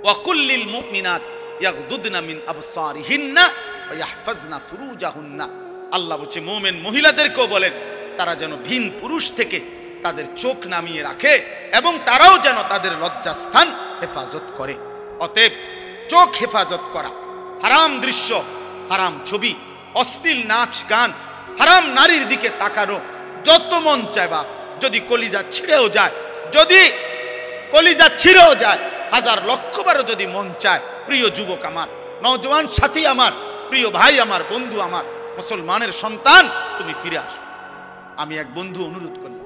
ওয়াকুল্লিল মুমিনাত ইয়াগদুদনা মিন আবসারিহিন্না ওয়া ইয়াহফাজনা ফুরুজাহুন্না। আল্লাহ বলছে মুমিন মহিলাদেরকেও বলেন তারা যেন ভিন পুরুষ থেকে তাদের চোখ নামিয়ে রাখে এবং তারাও যেন তাদের লজ্জাস্থান হেফাজত করে। অতএব চোখ হেফাজত করা, হারাম দৃশ্য, হারাম ছবি, অশ্লীল নাচ গান, হারাম নারীর দিকে তাকানো, যত মন চায়, বা যদি কলিজা ছিঁড়েও যায়, যদি কলিজা ছিঁড়েও যায়, 1000 লক্ষবারও যদি মন চায়, প্রিয় যুবক আমার, নওজোয়ান সাথী আমার, প্রিয় ভাই আমার, বন্ধু আমার, মুসলমানের সন্তান, তুমি ফিরে আসো। আমি এক বন্ধু অনুরোধ করলাম,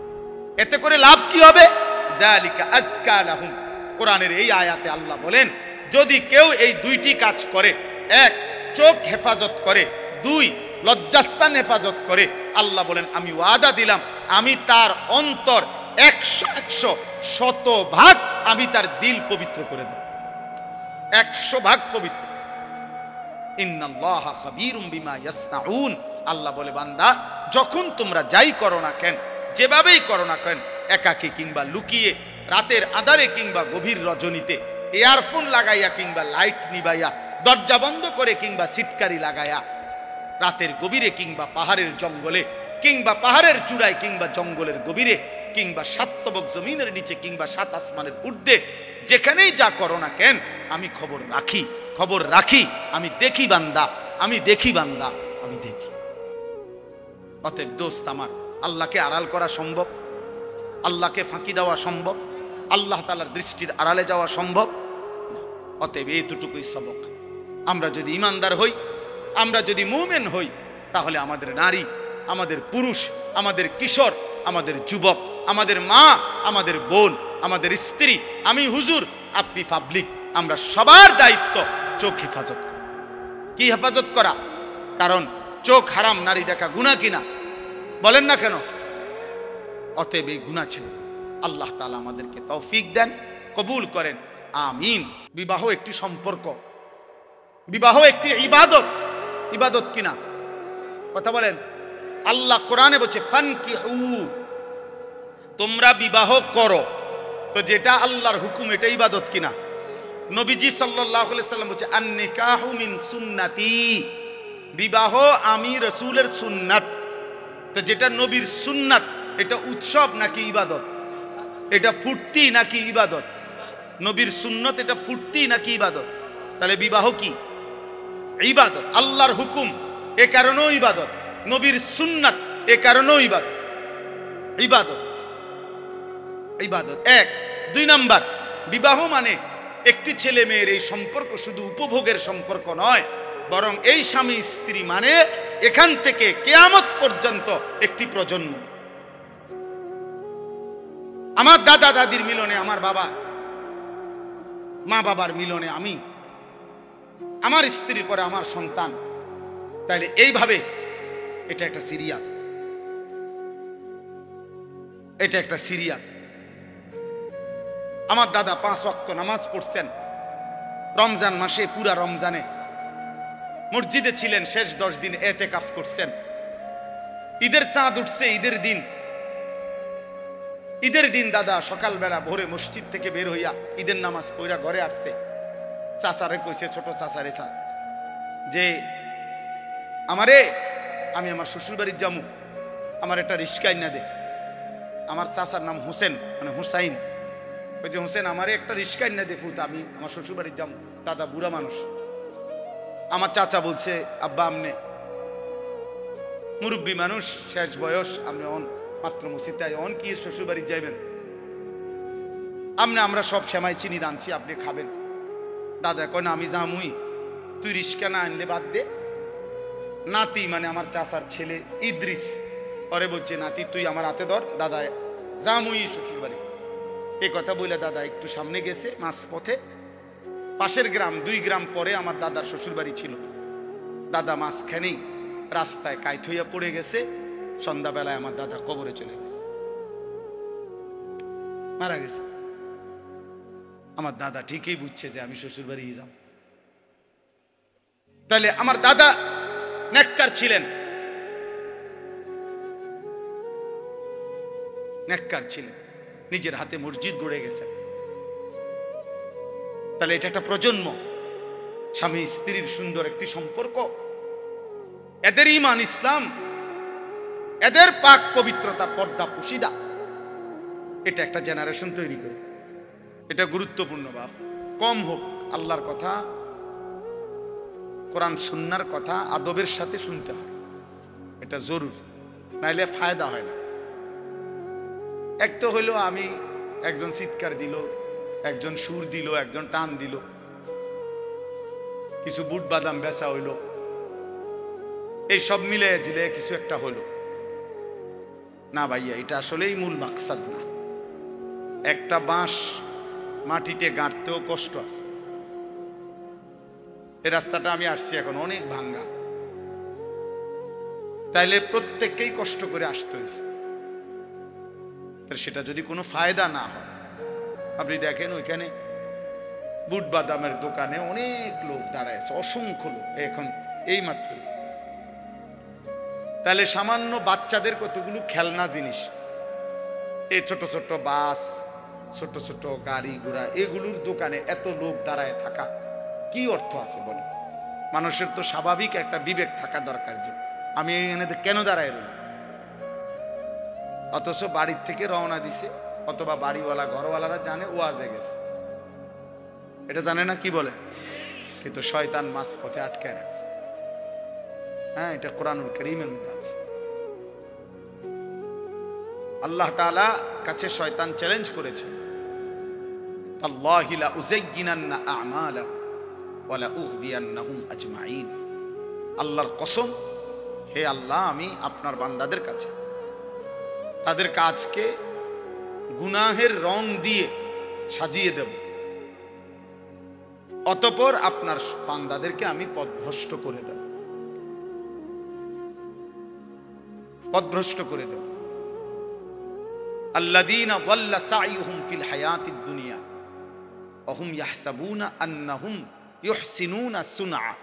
এতে করে লাভ কি হবে? যালিকা আযকা লাহুম। কোরআনের এই আয়াতে আল্লাহ বলেন, যদি কেউ এই 2টি কাজ করে, 1 চোখ হেফাজত করে, 2 লজ্জাস্থান হেফাজত করে, আল্লাহ বলেন আমি ওয়াদা দিলাম, আমি তার অন্তর 100 শতভাগ আমি তার দিল পবিত্র করে দেব, 100 ভাগ পবিত্র। ইন্নাল্লাহা খাবীরুম বিমা ইয়াসনাউন। আল্লাহ বলে, বান্দা যখন তোমরা যাই করো না কেন, যেভাবেই করো না কেন, একাকী কিংবা লুকিয়ে, রাতের আধারে কিংবা গভীর রজনীতে, ইয়ারফোন লাগাইয়া কিংবা লাইট নিবাইয়া, দরজা বন্ধ করে কিংবা সিটকারি লাগাইয়া, রাতের গভীরে কিংবা পাহাড়ের জঙ্গলে কিংবা পাহাড়ের চূড়ায় কিংবা জঙ্গলের গভীরে কিংবা 7 তবক জমিনের নিচে কিংবা 7 আসমানের ঊর্ধ্বে, যেখানেই যা করো না কেন, আমি খবর রাখি, আমি দেখি বান্দা, আমি দেখি বান্দা, আমি দেখি। অতএব দোস্ত আমার, আল্লাহকে আড়াল করা সম্ভব? আল্লাহকে ফাঁকি দেওয়া সম্ভব? আল্লাহ তাআলার দৃষ্টির আড়ালে যাওয়া সম্ভব? অতএব এইটুকুই সবক। আমরা যদি ইমানদার হই, আমরা যদি মুমিন হই, তাহলে আমাদের নারী, আমাদের পুরুষ, আমাদের কিশোর, আমাদের যুবক, আমাদের মা, আমাদের বোন, আমাদের স্ত্রী, আমি হুজুর, আপনি পাবলিক, আমরা সবার দায়িত্ব চোখ হেফাজত করা। কি হেফাজত করা? কারণ চোখ হারাম নারী দেখা গুনাহ কিনা? বলেন না কেন? অতএব এই গুনাহ ছেড়ে আল্লাহ তাআলা আমাদেরকে তৌফিক দেন। কবুল করেন, আমিন। বিবাহ একটি সম্পর্ক, বিবাহ একটি ইবাদত। ইবাদত কিনা কথা বলেন? আল্লাহ কোরআনে বলছে ফানকিহু, তোমরা বিবাহ করো। তো যেটা আল্লাহর হুকুম এটা ইবাদত কিনা? নবীজি সাল্লাল্লাহু আলাইহি সাল্লাম বলছে আন-নিকাহু মিন সুন্নতি, বিবাহ আমি রাসূলের সুন্নাত। তো যেটা নবীর সুন্নাত এটা উৎসব নাকি ইবাদত? এটা ফুর্তি নাকি ইবাদত? নবীর সুন্নত এটা ফুর্তি নাকি ইবাদত? তাহলে বিবাহ কি? ইবাদত। আল্লাহর হুকুম এ কারণেও ইবাদত, নবীর সুন্নাত এ কারণেও ইবাদত। ইবাদত ইবাদত এক। দুই নাম্বার, বিবাহ মানে একটি ছেলে মেয়ের এই সম্পর্ক শুধু উপভোগের সম্পর্ক নয়, বরং এই স্বামী স্ত্রী মানে এখান থেকে কিয়ামত পর্যন্ত একটি প্রজন্ম। আমার দাদা দাদির মিলনে আমার বাবা, মা বাবার মিলনে আমি, আমার স্ত্রীর পরে আমার সন্তান। তাইলে এইভাবে এটা একটা সিরিয়াল, এটা একটা সিরিয়াল। আমার দাদা 5 ওয়াক্ত নামাজ পড়ছেন রমজান মাসে, পুরা রমজানে মসজিদে ছিলেন, শেষ 10 দিন এতেকাফ করছেন। ঈদের চাঁদ উঠছে, ঈদের দিন দাদা সকালবেলা ভোরে মসজিদ থেকে বের হইয়া ঈদের নামাজ পড়া ঘরে আসছে। চাচারে কইছে, ছোট চাচারে যে আমি আমার শ্বশুর বাড়ির যামু, আমার একটা রিস্কা আইনা দে। আমার চাচার নাম হোসেন, মানে হুসাইন। ওই যে হোসেন, আমারে একটা রিস্কা আইনা দে ফুত, আমি আমার শ্বশুর বাড়ির যামু। দাদা বুড়া মানুষ। আমার চাচা বলছে আব্বা আমনে মুরব্বী মানুষ, শেষ বয়স, আপনি অন মাত্র মসজিদে অন কি শ্বশুর বাড়ি যাইবেন? আমরা সব সেমাই চিনি রাঁধছি, আপনি খাবেন। দাদা কয় না আমি জামুই, তুই রিস্কা না আনলে বাদ দে। নাতি মানে আমার চাচার ছেলে ইদ্রিস, পরে বলছে নাতি তুই আমার হাতে ধর, দাদা জামুই শ্বশুর বাড়ি। এই কথা বলে দাদা একটু সামনে গেছে, মাঝ পথে পাশের গ্রাম, 2 গ্রাম পরে আমার দাদার শ্বশুর বাড়ি ছিল। দাদা মাঝখানেই রাস্তায় কাইত হইয়া পড়ে গেছে। সন্ধ্যাবেলায় আমার দাদা কবরে চলে গেছে, মারা গেছে। আমার দাদা ঠিকই বুঝছে যে আমি শ্বশুর বাড়ি যাব। তাহলে আমার দাদা নেককার ছিলেন, নেককার ছিলেন, নিজের হাতে মসজিদ গড়ে গেছেন। তাহলে এটা একটা প্রজন্ম, স্বামী স্ত্রীর সুন্দর একটি সম্পর্ক, এদের ঈমান ইসলাম, এদের পাক পবিত্রতা, পর্দা পুশিদা, এটা একটা জেনারেশন তৈরি করে। এটা গুরুত্বপূর্ণ বাপ। কম হোক, আল্লাহর কথা, কোরআন সুন্নাহর কথা আদবের সাথে শুনতে হয়, এটা জরুরি, নাইলে ফায়দা হয় না। এক তো হইলো আমি, একজন চিৎকার দিল, একজন সুর দিল, একজন টান দিল, কিছু বুট বাদাম বেচা হইল, এই সব মিলে জিলে কিছু একটা হইল না ভাইয়া, এটা আসলেই মূল মাকসাদ না। একটা বাঁশ মাটিতে গাঁটতেও কষ্ট আছে। এই রাস্তাটা আমি আসছি এখন অনেক ভাঙ্গা, তাইলে প্রত্যেককেই কষ্ট করে আসতে হয়েছে। সেটা যদি কোনো ফায়দা না হয়, আপনি দেখেন ওইখানে বুট বাদামের দোকানে অনেক লোক দাঁড়ায় আছে, অসংখ্য লোক এখন এই মাত্র। তাহলে সামান্য বাচ্চাদের কতগুলো খেলনা জিনিস, এই ছোট ছোট বাস, ছোট ছোট গাড়ি ঘোড়া, এগুলোর দোকানে এত লোক দাঁড়ায় থাকা কি অর্থ আছে বলে? মানুষের তো স্বাভাবিক একটা বিবেক থাকা দরকার যে আমি এখানে কেন দাঁড়ায় রইলাম। অথচ বাড়ির থেকে রওনা দিছে, অথবা বাড়িওয়ালা ঘরওয়ালারা জানে ওয়াজে গেছে, এটা জানে না কি বলে, কিন্তু শয়তান মাঝ পথে আটকায় রাখছে। হ্যাঁ, এটা কোরআনুল কারীমের মধ্যে আছে। আল্লাহ তাআলা কাছে শয়তান চ্যালেঞ্জ করেছে, আল্লাহি লা উযায়্যিনান্না আ'মালা ওয়া লা উগবিয়ান্নাহুম আজমাইন। আল্লাহর কসম, হে আল্লাহ, আমি আপনার বান্দাদের কাছে তাদের কাজকে গুনাহের রং দিয়ে সাজিয়ে দেব, অতঃপর আপনার বান্দাদেরকে আমি পথভ্রষ্ট করে দেব, পথভ্রষ্ট করে দেব। আল্লাযীনা যাল্লা সাইয়ুহুম ফিল হায়াতিদ দুনিয়া অহুম ইয়াহসাবুনা আন্নাহুম ইউহসিনুনা সুনআ।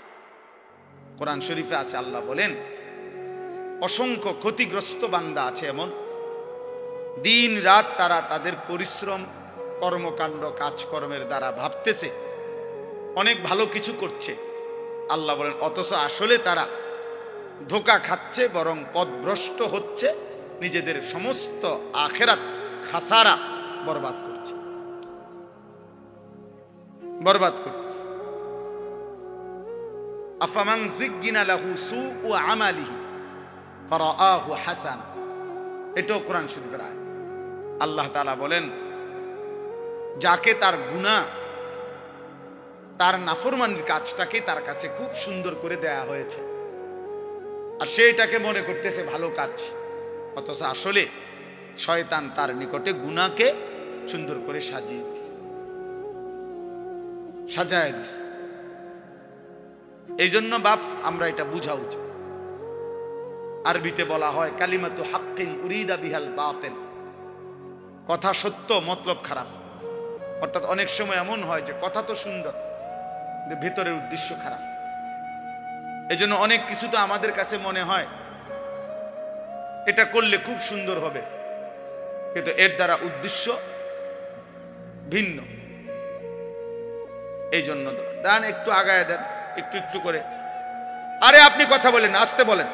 কোরআন শরীফে আছে, আল্লাহ বলেন অসংখ্য ক্ষতিগ্রস্ত বান্দা আছে এমন, দিন রাত তারা তাদের পরিশ্রম কর্মকাণ্ড কাজকর্মের দ্বারা ভাবতেছে অনেক ভালো কিছু করছে। আল্লাহ বলেন অথচ আসলে তারা ধোঁকা খাচ্ছে, বরং পথভ্রষ্ট হচ্ছে, নিজেদের সমস্ত আখিরাত খাসারা বরবাদ করছে, বরবাদ করতেছে। আফামান যুগিনা লাহু সুউ আমালিহি ফারাআহু হাসানা, এটাও কোরআন শরীফের আয়াত। আল্লাহ তাআলা বলেন যাকে তার গুনাহ, তার নাফরমানির কাজটাকে তার কাছে খুব সুন্দর করে দেয়া হয়েছে, আর সেইটাকে মনে করতেছে ভালো কাজ, অথচ আসলে শয়তান তার নিকটে গুনাহকে সুন্দর করে সাজিয়ে দিছে, সাজায় দিছে। এই জন্য বাপ আমরা এটা বুঝা উচিত। আরবিতে বলা হয় কালিমাতু হাক্কিন উরিদা বিহাল বাতিল, কথা সত্য মতলব খারাপ। অর্থাৎ অনেক সময় এমন হয় যে কথা তো সুন্দর কিন্তু ভেতরের উদ্দেশ্য খারাপ। এজন্য অনেক কিছু তো আমাদের কাছে মনে হয় এটা করলে খুব সুন্দর হবে, কিন্তু এর দ্বারা উদ্দেশ্য ভিন্ন। এই জন্য দেন একটু আগায় দেন, একটু একটু করে। আরে আপনি কথা বলেন, আসতে বলেন।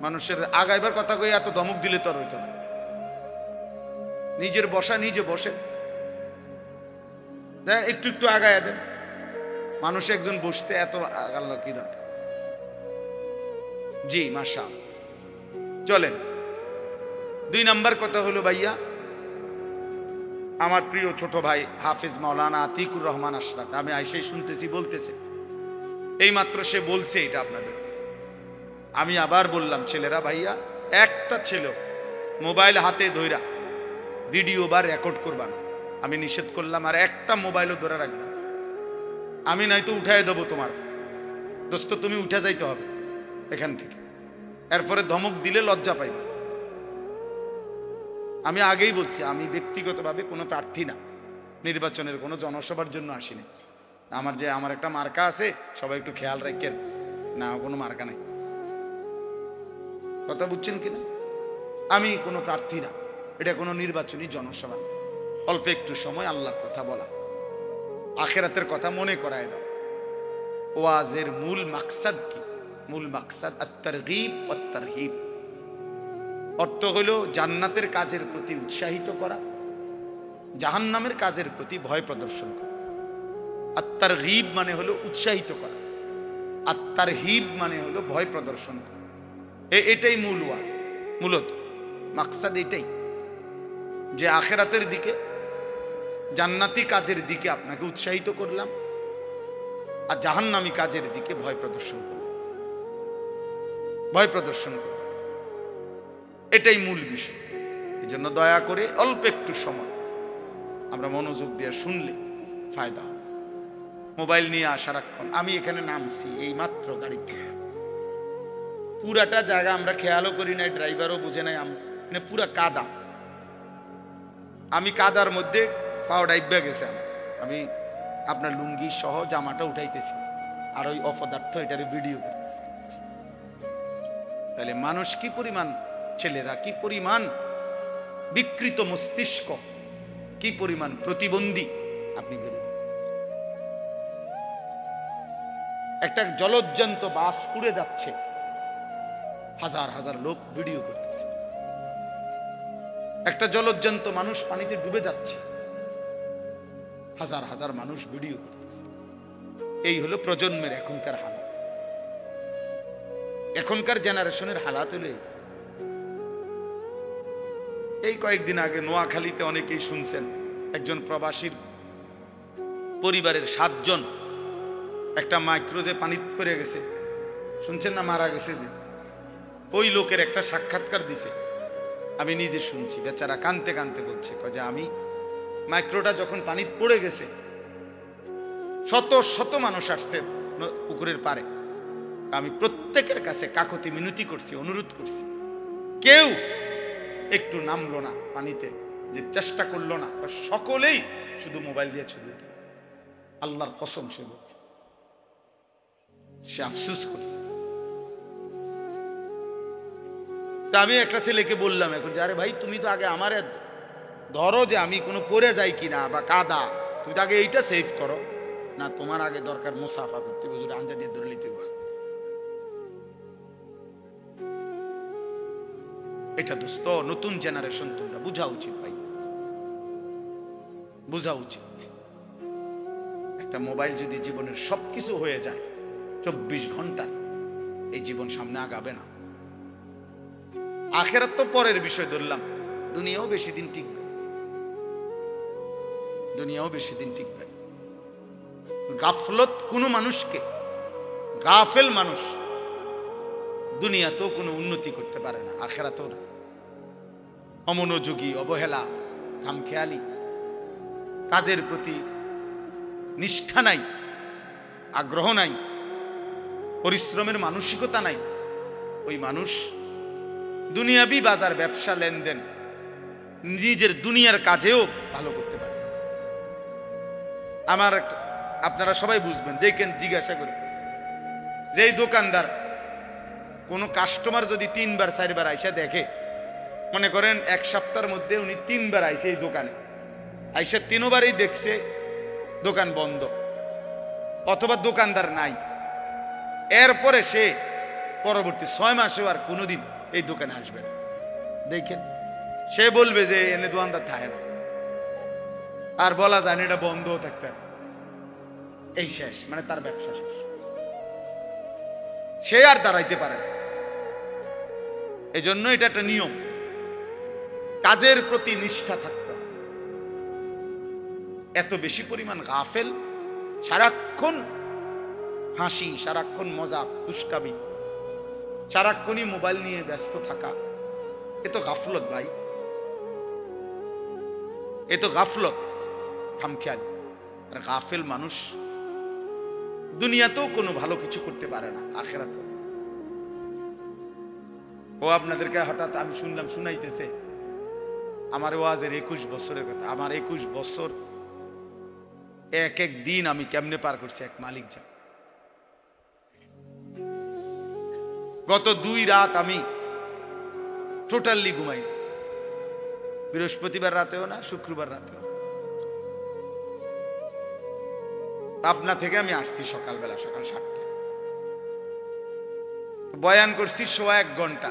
মানুষের আগাইবার কথা কই এত ধমক দিলে তো আর হইতো না। নিজের বসা নিজে বসে দেন, একটু একটু আগায় দেন। মানুষ একজন বসতে এত আগালো কি দরকার? জি মাশাআল্লাহ। চলেন, 2 নাম্বার কথা হলো ভাইয়া, আমার প্রিয় ছোট ভাই হাফেজ মাওলানা আতিকুর রহমান আশরাফ, আমি আইসেই শুনতেছি বলতেছে, এই মাত্র সে বলছে এটা আপনাদের কাছে। আমি আবার বললাম ছেলেরা, ভাইয়া একটা ছেলে মোবাইল হাতে ধইরা ভিডিও বা রেকর্ড করবা না, আমি নিষেধ করলাম। আর একটা মোবাইলও ধরে রাখবে, আমি নয়তো উঠায় দেবো তোমার দোস্ত, তুমি উঠে যাইতে হবে এখান থেকে, এরপরে ধমক দিলে লজ্জা পাইবা। আমি আগেই বলছি, আমি ব্যক্তিগতভাবে কোনো প্রার্থী না, নির্বাচনের কোনো জনসভার জন্য আসিনি। আমার একটা মার্কা আছে, সবাই একটু খেয়াল রাখেন না, কোনো মার্কা নাই। কথা বুঝছেন কিনা? আমি কোনো প্রার্থী না, এটা কোনো নির্বাচনী জনসভা। অল্প একটু সময় আল্লাহর কথা বলা, আখিরাতের কথা মনে করায় দাও। ওয়াজের মূল মাকসাদ কি? মূল মাকসাদ আত-তারগীব ওয়াত তারহিব। অর্থ হলো জান্নাতের কাজের প্রতি উৎসাহিত করা, জাহান্নামের কাজের প্রতি ভয় প্রদর্শন করা। আত-তারগীব মানে হলো উৎসাহিত করা, আত-তারহিব মানে হলো ভয় প্রদর্শন করা। এটাই মূল ওয়াজ, মূলত মাকসাদ এটাই, যে আখিরাতের দিকে, জান্নাতি কাজের দিকে আপনাকে উৎসাহিত করলাম, আর জাহান্নামী কাজের দিকে ভয় প্রদর্শন করলাম, ভয় প্রদর্শন করলাম। এটাই মূল বিষয়। এই জন্য দয়া করে অল্প একটু সময় আমরা মনোযোগ দিয়ে শুনলে ফায়দা হবে। মোবাইল নিয়ে সারাক্ষণ, আমি এখানে নামছি এই মাত্র গাড়িতে, পুরাটা জায়গা আমরা খেয়ালও করি নাই, ড্রাইভারও বুঝে নাই, মানে পুরা কাদা। আমি কাদার মধ্যে পাও ডাইবা গেছে, আমি আপনার লুঙ্গি সহ জামাটা উঠাইতেছি, আর ওই অপদার্থ এটারে ভিডিও করতেছি। তাহলে মানুষ কি পরিমাণ, ছেলেরা কি পরিমাণ বিকৃত মস্তিষ্ক, কি পরিমাণ প্রতিবন্ধী আপনি বেরোন। একটা জলজ্জান্ত বাস উড়ে যাচ্ছে, হাজার হাজার লোক ভিডিও করতেছে। একটা জলজ্জান্ত মানুষ পানিতে ডুবে যাচ্ছে, হাজার হাজার মানুষ ভিডিও করতেছে। এই হলো প্রজন্মের এখনকার হালাত, এখনকার জেনারেশনের হালাত হলে। এই কয়েকদিন আগে নোয়াখালীতে অনেকেই শুনছেন, একজন প্রবাসীর পরিবারের 7 জন একটা মাইক্রোজে পানি পড়ে গেছে, শুনছেন না, মারা গেছে। যে ওই লোকের একটা সাক্ষাৎকার দিছে, আমি নিজে শুনছি, বেচারা কানতে কানতে বলছে যে আমি মাইক্রোটা যখন পানি পড়ে গেছে, শত শত মানুষ আসছে পুকুরের পারে, আমি প্রত্যেকের কাছে কাকতি মিনতি করছি, অনুরোধ করছি, কেউ একটু নামলো না পানিতে, যে চেষ্টা করলো না, সকলেই শুধু মোবাইল দিয়ে ছবি উঠে। আল্লাহর কসম সে বলছে, সে আফসোস করছে। তা আমি একটা ছেলেকে বললাম এখন যে, আরে ভাই তুমি তো আগে আমার ধরো যে আমি কোনো পড়ে যাই কিনা বা কাদা, তুমি তো আগে এইটা সেভ করো না, তোমার আগে দরকার মুসাফা করতে, হুজুর আঞ্জা দিয়ে ধরে লিতে। এটা দোস্ত নতুন জেনারেশন, তোমরা বুঝা উচিত ভাই, বুঝা উচিত। একটা মোবাইল যদি জীবনের সবকিছু হয়ে যায় 24 ঘন্টা, এই জীবন সামনে আগাবে না। আখেরাত তো পরের বিষয় ধরলাম, দুনিয়াও বেশি দিন টিকবে, দুনিয়াও বেশি দিন টিকবে। গাফলত কোন মানুষকে, গাফেল মানুষ দুনিয়াতেও কোনো উন্নতি করতে পারে না, আখেরাতেও না। অমনোযোগী, অবহেলা, খামখেয়ালি, কাজের প্রতি নিষ্ঠা নাই, আগ্রহ নাই, পরিশ্রমের মানসিকতা নাই, ওই মানুষ দুনিয়াবি বাজার, ব্যবসা, লেনদেন, নিজের দুনিয়ার কাজেও ভালো করতে পারে। আমার আপনারা সবাই বুঝবেন, দেখেন, জিজ্ঞাসা করে, যেই দোকানদার কোন কাস্টমার যদি 3 বার 4 বার আইসা দেখে, মনে করেন এক সপ্তাহের মধ্যে উনি 3 বার আইসে এই দোকানে, আইসা 3 বারই দেখছে দোকান বন্ধ অথবা দোকানদার নাই, এরপরে সে পরবর্তী 6 মাসেও আর কোনোদিন এই দোকানে আসবে না, দেখেন সে বলবে যে এনে দোকানদার থাকে না, আর বলা যায় না এটা বন্ধও থাকতে পারে, এই শেষ, মানে তার ব্যবসা শেষ, সে আর দাঁড়াইতে পারে না। এই জন্য এটা একটা নিয়ম, কাজের প্রতি নিষ্ঠা থাকতে। এত বেশি পরিমাণ গাফেল, সারাক্ষণ হাসি, সারাক্ষণ মজা, দুষ্টামি, সারাক্ষণই মোবাইল নিয়ে ব্যস্ত থাকা, এ তো গাফলত ভাই, এ তো গাফলত, খামখেয়ালি। আর গাফেল মানুষ দুনিয়াতেও কোনো ভালো কিছু করতে পারে না, আখেরাতেও। ও আপনাদেরকে হঠাৎ আমি শুনলাম শুনাইতেছে আমার ওয়াজের 21 বছরের কথা। আমার 21 বছর এক এক দিন আমি কেমনে পার করছি এক মালিক যা। গত 2 রাত আমি টোটালি ঘুমাই, বৃহস্পতিবার রাতেও না, শুক্রবার রাতেও। পাবনা থেকে আমি আসছি সকালবেলা, সকাল 7টায়, বয়ান করছি 1.25 ঘন্টা,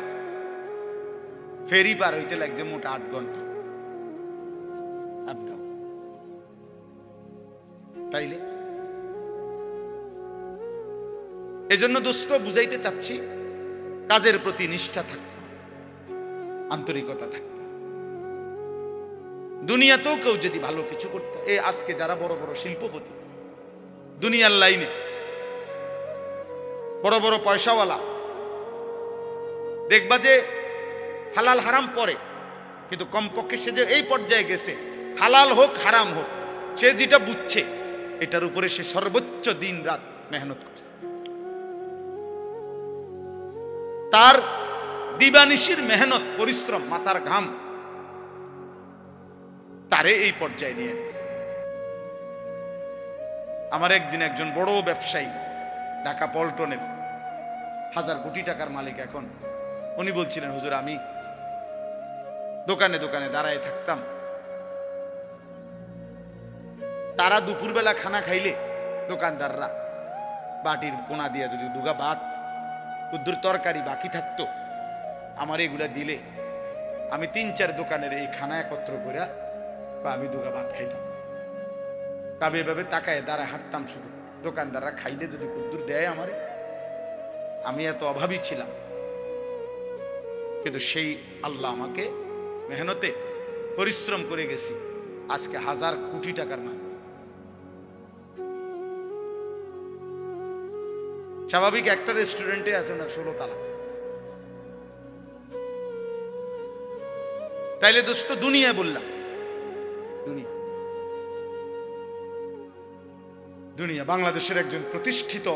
ফেরি পার হইতে লাগছে মোট 8 ঘন্টা। তাইলে এজন্য দোস্ত বুঝাইতে চাচ্ছি, কাজের প্রতি নিষ্ঠা থাকতে, আন্তরিকতা থাকতে। দুনিয়াতেও কেউ যদি ভালো কিছু করতে, এই আজকে যারা বড় বড় শিল্পপতি, দুনিয়ার লাইনে বড় বড় পয়সাওয়ালা, দেখবা যে হালাল হারাম পরে, কিন্তু কমপক্ষে সে যে এই পর্যায়ে গেছে, হালাল হোক হারাম হোক, সে যেটা বুঝছে এটার উপরে সে সর্বোচ্চ দিন রাত মেহনত করছে। তার দিবানিশির মেহনত, পরিশ্রম, মাথার ঘাম তারে এই পর্যায়ে নিয়ে গেছে। আমার একদিন একজন বড় ব্যবসায়ী, ঢাকা পল্টনের 1000 কোটি টাকার মালিক এখন, উনি বলছিলেন, হুজুর আমি দোকানে দোকানে দাঁড়ায় থাকতাম, তারা দুপুরবেলা খানা খাইলে দোকানদাররা বাটির কোনা দিয়ে যদি দুগা ভাত, কুদ্দুর তরকারি বাকি থাকতো, আমার এগুলা দিলে আমি 3-4 দোকানের এই খানা একত্র করে বা আমি দুগা ভাত খাইতাম। তবে এভাবে তাকায় দাঁড়ায় হাঁটতাম শুধু, দোকানদাররা খাইলে যদি কুদ্দুর দেয় আমারে, আমি এত অভাবী ছিলাম, কিন্তু সেই আল্লাহ আমাকে মেহনতে পরিশ্রম করে গেছি, আজকে 1000 কোটি টাকার মাল। স্বাভাবিক একটা রেস্টুরেন্টে আছে ওনার 16 তালা। তাইলে দোস্ত দুনিয়া বললাম, দুনিয়া দুনিয়া বাংলাদেশের একজন প্রতিষ্ঠিত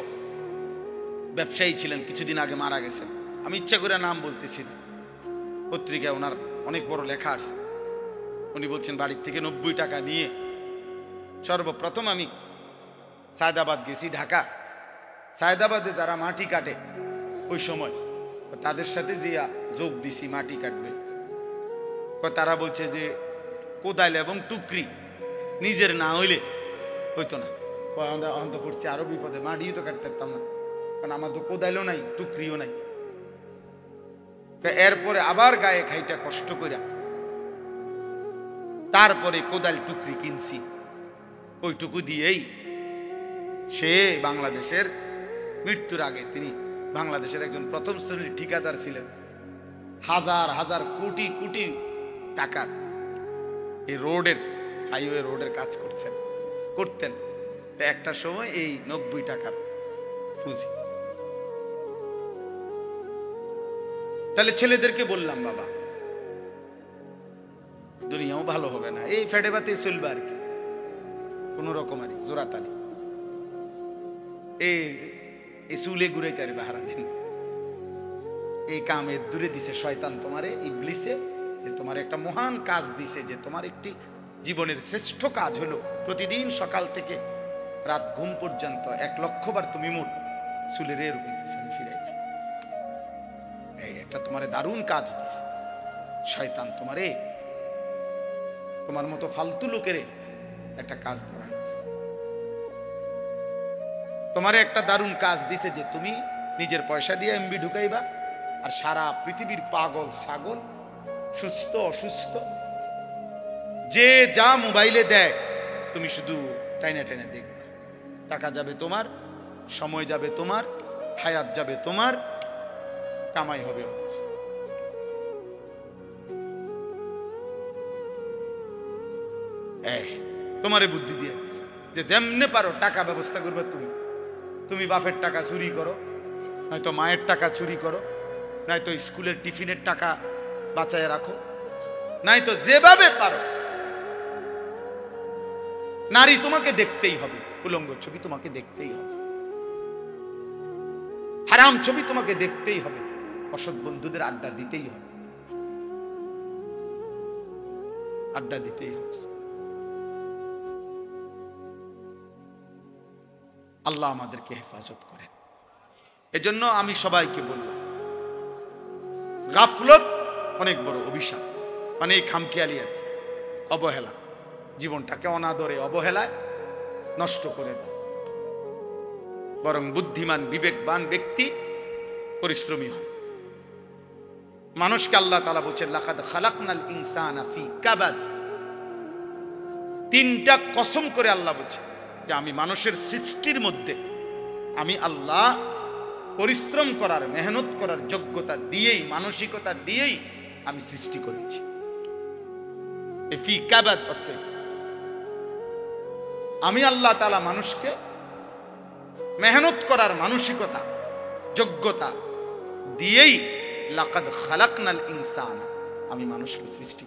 ব্যবসায়ী ছিলেন, কিছুদিন আগে মারা গেছেন। আমি ইচ্ছা করে নাম বলতেছি না, পত্রিকায় ওনার অনেক বড় লেখা আছে। উনি বলছেন বাড়ির থেকে 90 টাকা নিয়ে সর্বপ্রথম আমি সায়দাবাদ গেছি, ঢাকা। সায়দাবাদে যারা মাটি কাটে ওই সময় তাদের সাথে জিয়া যোগ দিছি, মাটি কাটবে। তারা বলছে যে কোদাল এবং টুকরি নিজের না হইলে হইতো না। অন্ত পড়ছি আরো বিপদে, মাটিও তো কাটতে পারতাম না, কারণ আমার তো কোদাইলও নাই, টুকরিও নাই। এরপরে আবার গায়ে খাইটা কষ্ট কইরা তারপরে কোদাল টুকরি কিনছি। ওইটুকু দিয়েই সে বাংলাদেশের মৃত্যুর আগে তিনি বাংলাদেশের একজন প্রথম শ্রেণীর ঠিকাদার ছিলেন। হাজার হাজার কোটি কোটি টাকার এই রোডের, হাইওয়ে রোডের কাজ করতেন। একটা সময় এই 90 টাকার পুঁজি। তাহলে ছেলেদেরকে বললাম, বাবা দুনিয়াও ভালো হবে না, এই ফেডে বাতে চলবে আর কি, কোন রকম আর জোরাতালি, এই চুলে ঘুরাইতে আর বাহারা দিন। এই কামের দূরে দিছে শয়তান তোমারে, ইবলিসে, যে তোমার একটা মহান কাজ দিছে, যে তোমার একটি জীবনের শ্রেষ্ঠ কাজ হলো প্রতিদিন সকাল থেকে রাত ঘুম পর্যন্ত 1 লক্ষ বার তুমি মোট চুলের এরকম পিছনে ফিরে। এই একটা তোমার দারুণ কাজ দিছে শয়তান তোমারে, তোমার মতো ফালতু লোকের একটা কাজ ধরা হয়েছে। তোমার একটা দারুণ কাজ দিছে যে তুমি নিজের পয়সা দিয়ে এমবি ঢুকাইবা, আর সারা পৃথিবীর পাগল ছাগল, সুস্থ অসুস্থ, যে যা মোবাইলে দেয় তুমি শুধু টাইনা টাইনা দেখবে। টাকা যাবে তোমার, সময় যাবে তোমার, হায়াত যাবে তোমার, কামাই হবে। তোমারে বুদ্ধি দিয়ে দিছে যে যেমনে পারো টাকা ব্যবস্থা করবে তুমি। তুমি বাপের টাকা চুরি করো, নয়তো মায়ের টাকা চুরি করো, নয়তো স্কুলের টিফিনের টাকা বাঁচায় রাখো, নয়তো যেভাবে পারো। নারী তোমাকে দেখতেই হবে, উলঙ্গ ছবি তোমাকে দেখতেই হবে, হারাম ছবি তোমাকে দেখতেই হবে, অসৎ বন্ধুদের আড্ডা দিতেই হবে, আড্ডা দিতেই হবে। আল্লাহ আমাদেরকে হেফাজত করেন। এজন্য আমি সবাইকে বললাম, গাফলত অনেক বড় অভিশাপ, অনেক খামখেয়ালি আর কি, অবহেলা, জীবনটাকে অনাদরে অবহেলায় নষ্ট করে দাও। বরং বুদ্ধিমান বিবেকবান ব্যক্তি পরিশ্রমী হয়। মানুষকে আল্লাহ তাআলা বলেছেন, লাকাদ খালাকনাল ইনসানা ফি কাবাদ। 3টা কসম করে আল্লাহ বলেছেন যে আমি মানুষের সৃষ্টির মধ্যে আমি আল্লাহ পরিশ্রম করার, মেহনত করার যোগ্যতা দিয়েই, মানসিকতা দিয়েই আমি সৃষ্টি করেছি। এই ফি কাবাদ অর্থ আমি আল্লাহ তাআলা মানুষকে মেহনত করার মানসিকতা, যোগ্যতা দিয়েই লাকাদ খালাকনাল ইনসানা, আমি মানুষকে সৃষ্টি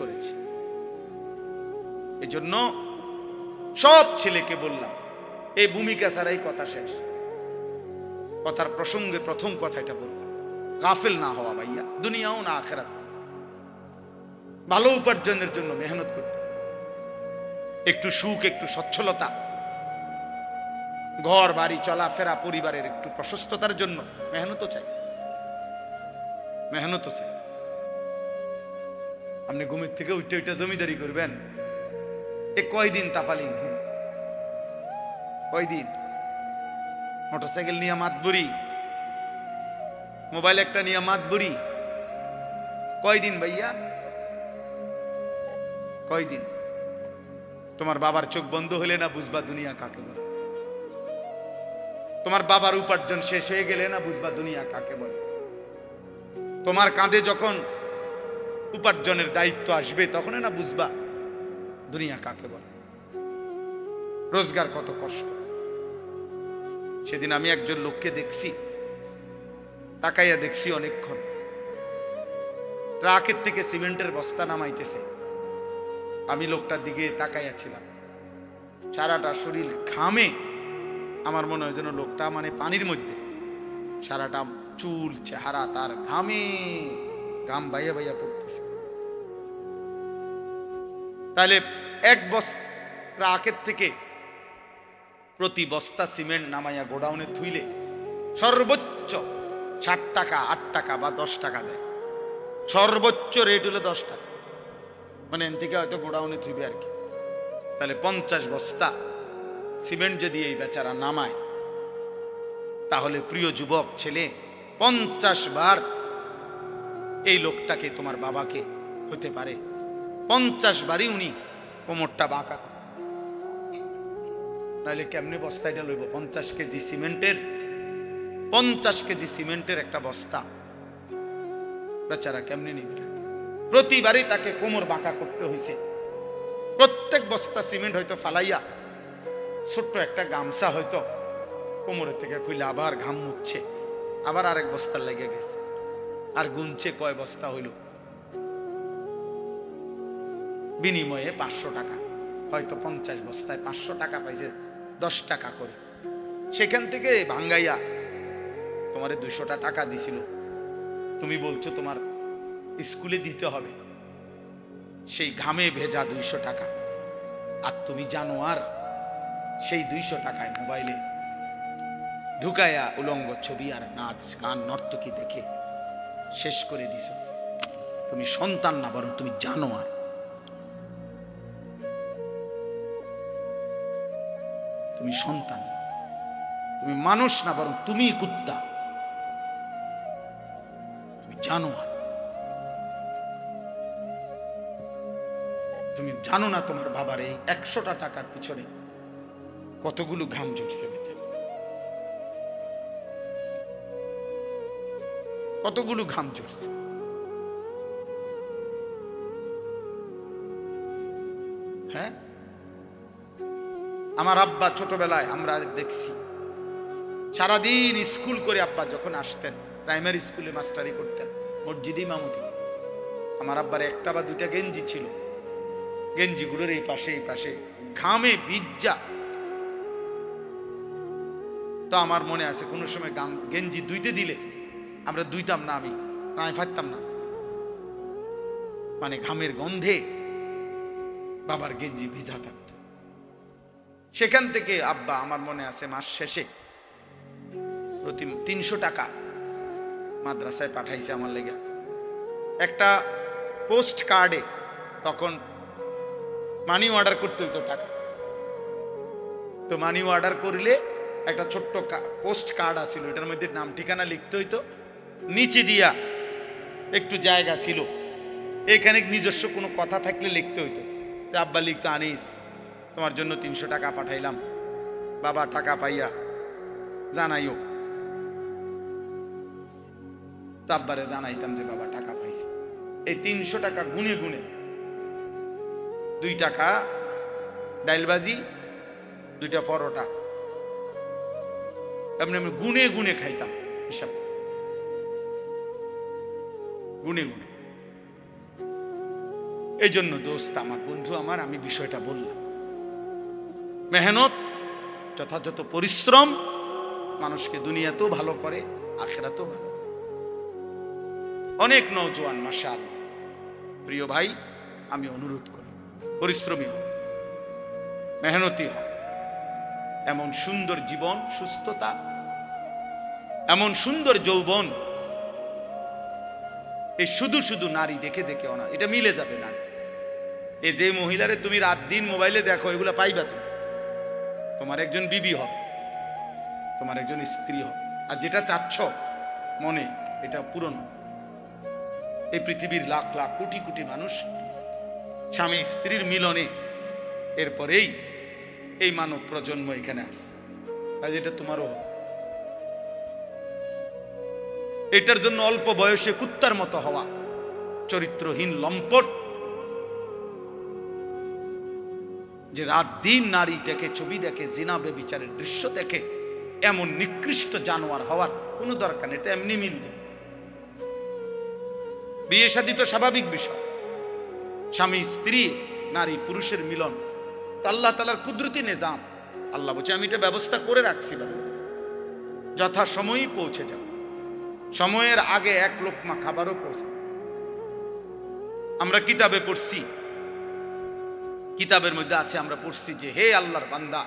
করেছি। এজন্য সব ছেলেকে বললাম, এই ভূমিকা ছাড়াই কথা শেষ। কথার প্রসঙ্গে প্রথম কথা এটা বললাম, গাফেল না হওয়া ভাইয়া, দুনিয়াও না আখিরাত। ভালো উপার্জনের জন্য মেহনত করতে, একটু সুখ, একটু সচ্ছলতা, ঘর বাড়ি চলাফেরা, পরিবারের একটু প্রশস্ততার জন্য মেহনত চাই। আপনি ঘুমের থেকে উঠে উঠে জমিদারি করবেন, এ কয়দিন তাফালিং, কয়দিন মোটরসাইকেল নিয়ে মাতবুরি, মোবাইল একটা নিয়ে মাতবুরি, কয়দিন ভাইয়া, কয়দিন? তোমার বাবার চোখ বন্ধ হলে না বুঝবা দুনিয়া কাকে বলে। তোমার বাবার উপার্জন শেষ হয়ে গেলে না বুঝবা দুনিয়া কাকে বলে। তোমার কাঁধে যখন উপার্জনের দায়িত্ব আসবে তখন না বুঝবা দুনিয়া কাকে বলে, রোজগার কত কষ্ট। সেদিন আমি একজন লোককে দেখছি, তাকাইয়া দেখছি অনেকক্ষণ, ট্রাকের থেকে সিমেন্টের বস্তা নামাইতেছে। আমি লোকটার দিকে তাকাইয়া ছিলাম, সারাটা শরীর ঘামে, আমার মনে হয় যেন লোকটা মানে পানির মধ্যে, সারাটা চুল চেহারা তার ঘামে গাম বাইয়া বাইয়া পড়তেছে। তাহলে এক বস্তা আগের থেকে প্রতি বস্তা সিমেন্ট নামাইয়া গোডাউনে থুইলে সর্বোচ্চ 60 টাকা 8 টাকা বা 10 টাকা দেয়। সর্বোচ্চ রেট হলো 10 টাকা, মানে এন থেকে হয়তো গোডাউনে থুইবে আর কি। তাহলে 50 বস্তা সিমেন্ট যদি এই বেচারা নামায়, তাহলে প্রিয় যুবক ছেলে 50 বার এই লোকটাকে, তোমার বাবাকে হতে পারে 50 বারই উনি কোমরটা বাঁকা। নাহলে কেমনে বস্তাটা লইব? 50 কেজি সিমেন্টের, 50 কেজি সিমেন্টের একটা বস্তা বেচারা কেমনে নিবে? প্রতিবারই তাকে কোমর বাঁকা করতে হয়েছে। প্রত্যেক বস্তা সিমেন্ট হয়তো ফালাইয়া ছোট্ট একটা গামছা হয়তো কোমরের থেকে খুলে আবার ঘাম মুছছে, আবার আরেক বস্তা লেগে গেছে, আর গুনছে কয় বস্তা হইল। বিনিময়ে 500 টাকা, হয়তো 50 বস্তায় 500 টাকা পাইছে, 10 টাকা করে। সেখান থেকে ভাঙ্গাইয়া তোমারে 200 টাকা দিছিল, তুমি বলছো তোমার স্কুলে দিতে হবে, সেই ঘামে ভেজা 200 টাকা। আর তুমি জানো আর সেই 200 টাকায় মোবাইলে ঢুকাইয়া উলঙ্গ ছবি আর নাচ গান নর্তকী দেখে শেষ করে দিছ। তুমি সন্তান না, বরং তুমি জানো আর। তুমি সন্তান, তুমি মানুষ না, বরং তুমি কুত্তা। তুমি জানো আর, তুমি জানো না তোমার বাবার এই 100টা টাকার পিছনে কতগুলো ঘাম ঝরছে, কতগুলো ঘাম ঝরছে। হ্যাঁ, আমার আব্বা ছোটবেলায় আমরা দেখছি সারাদিন স্কুল করে আব্বা যখন আসতেন, প্রাইমারি স্কুলে মাস্টারি করতেন, মসজিদে ইমামতি। আমার আব্বার একটা বা দুইটা গেঞ্জি ছিল, গেঞ্জিগুলোর এই পাশে এই পাশে ঘামে ভিজা। তো আমার মনে আছে কোনো সময় গেঞ্জি ধুইতে দিলে আমরা ধুইতাম না, আমি ফাটতাম না, মানে ঘামের গন্ধে বাবার গেঞ্জি ভিজা থাকত। সেখান থেকে আব্বা, আমার মনে আছে, মাস শেষে প্রতি 300 টাকা মাদ্রাসায় পাঠাইছে আমার লেগে। একটা পোস্ট কার্ডে তখন মানি অর্ডার করতে হইতো টাকা, তো মানি অর্ডার করলে একটা ছোট্ট পোস্ট কার্ড আছিল, এটার মধ্যে নাম ঠিকানা লিখতে হইতো, নিচে দিয়া একটু জায়গা ছিল, এখানে নিজস্ব কোনো কথা থাকলে লিখতে হইতো। আব্বা লিখতো, আনিস তোমার জন্য 300 টাকা পাঠাইলাম, বাবা টাকা পাইয়া জানাইও। তো আব্বারে জানাইতাম যে বাবা টাকা পাইছে। এই 300 টাকা গুনে গুনে 2 টাকা ডাইলবাজি, 2টা পরোটা, এমনি আমি গুনে গুনে খাইতাম, হিসাব গুনে গুনে। এই জন্য দোস্ত আমার, বন্ধু আমার, আমি বিষয়টা বললাম, মেহনত, যথাযথ পরিশ্রম মানুষকে দুনিয়াতেও ভালো করে, আখিরাতেও ভালো। অনেক নওজোয়ান মাশাআল্লাহ, প্রিয় ভাই, আমি অনুরোধ করি পরিশ্রমী হোক, মেহনতি হোক। এমন সুন্দর জীবন, সুস্থতা, এমন সুন্দর যৌবন, এই শুধু শুধু নারী দেখে দেখে না, এটা মিলে যাবে না। এই যে মহিলারে তুমি রাত দিন মোবাইলে দেখো, এগুলা পাইবা তুমি, তোমার একজন বিবি হবে, তোমার একজন স্ত্রী হবে। আর যেটা চাচ্ছ মনে, এটা পূরণ। এই পৃথিবীর লাখ লাখ কোটি কোটি মানুষ স্বামী স্ত্রীর মিলনে এরপরেই এই মানব প্রজন্ম এখানে আসছে। আজ এটা তোমারও, এটার জন্য অল্প বয়সে কুত্তার মতো হওয়া, চরিত্রহীন লম্পট, যে রাত দিন নারী দেখে, ছবি দেখে, জিনা ব্যভিচারের দৃশ্য দেখে, এমন নিকৃষ্ট জানোয়ার হওয়ার কোনো দরকার নেই। এটা এমনি মিলবে। বিয়ে শাদী তো স্বাভাবিক বিষয়, স্বামী স্ত্রী, নারী পুরুষের মিলন, তো আল্লাহ তাআলার কুদরতি নিজাম। আল্লাহ বলছে আমি এটা ব্যবস্থা করে রাখছি, যথা সময়ই পৌঁছে যাও, সময়ের আগে এক লোকমা খাবারও পৌঁছে। আমরা কিতাবে পড়ছি, কিতাবের মধ্যে আছে, আমরা পড়ছি যে হে আল্লাহর বান্দা,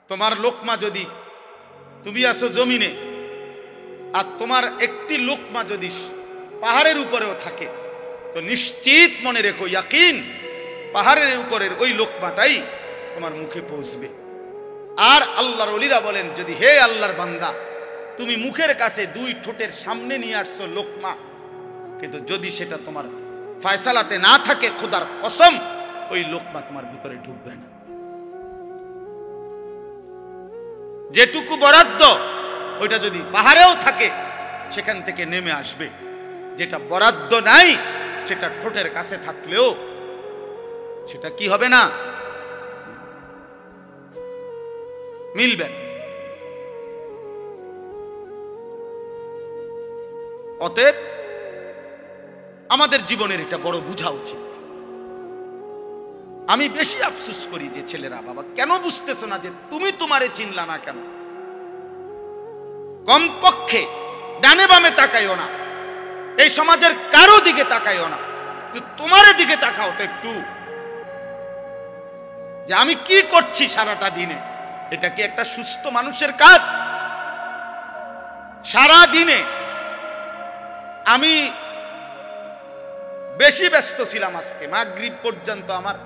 তোমার লোকমা যদি, তুমি আছো জমিনে আর তোমার একটি লোকমা যদি পাহাড়ের উপরেও থাকে, তো নিশ্চিত মনে রেখো, ইয়াকিন, পাহাড়ের উপরের ওই লোকমাটাই তোমার মুখে পৌঁছবে। আর আল্লাহর ওলিরা বলেন, যদি হে আল্লাহর বান্দা, তুমি মুখের কাছে দুই ঠোঁটের সামনে নিয়ে আসছো লোকমা, কিন্তু যদি সেটা তোমার ফয়সালাতে না থাকে, খোদার কসম ওই লোকমা তোমার ভিতরে ঢুকবে না। যেটুকু বরাদ্দ ওইটা যদি পাহাড়েও থাকে সেখান থেকে নেমে আসবে, যেটা বরাদ্দ নাই সেটা ঠোঁটের কাছে থাকলেও সেটা কি হবে না, মিলবে না। অতএব আমাদের জীবনের এটা বড় বোঝা উচিত। আমি বেশি আফসোস করি যে ছেলেরা, বাবা কেন বুঝতেছো না যে তুমি তোমারে চিনলা না কেন? কমপক্ষে ডানে বামে তাকাইও না, এই সমাজের কারো দিকে তাকাইও না, তোমার দিকে তাকাও তো একটু, যে আমি কি করছি সারাটা দিনে। এটা কি একটা সুস্থ মানুষের কাজ? সারা দিনে আমি বেশি ব্যস্ত ছিলাম, আজকে মাগরিব পর্যন্ত আমার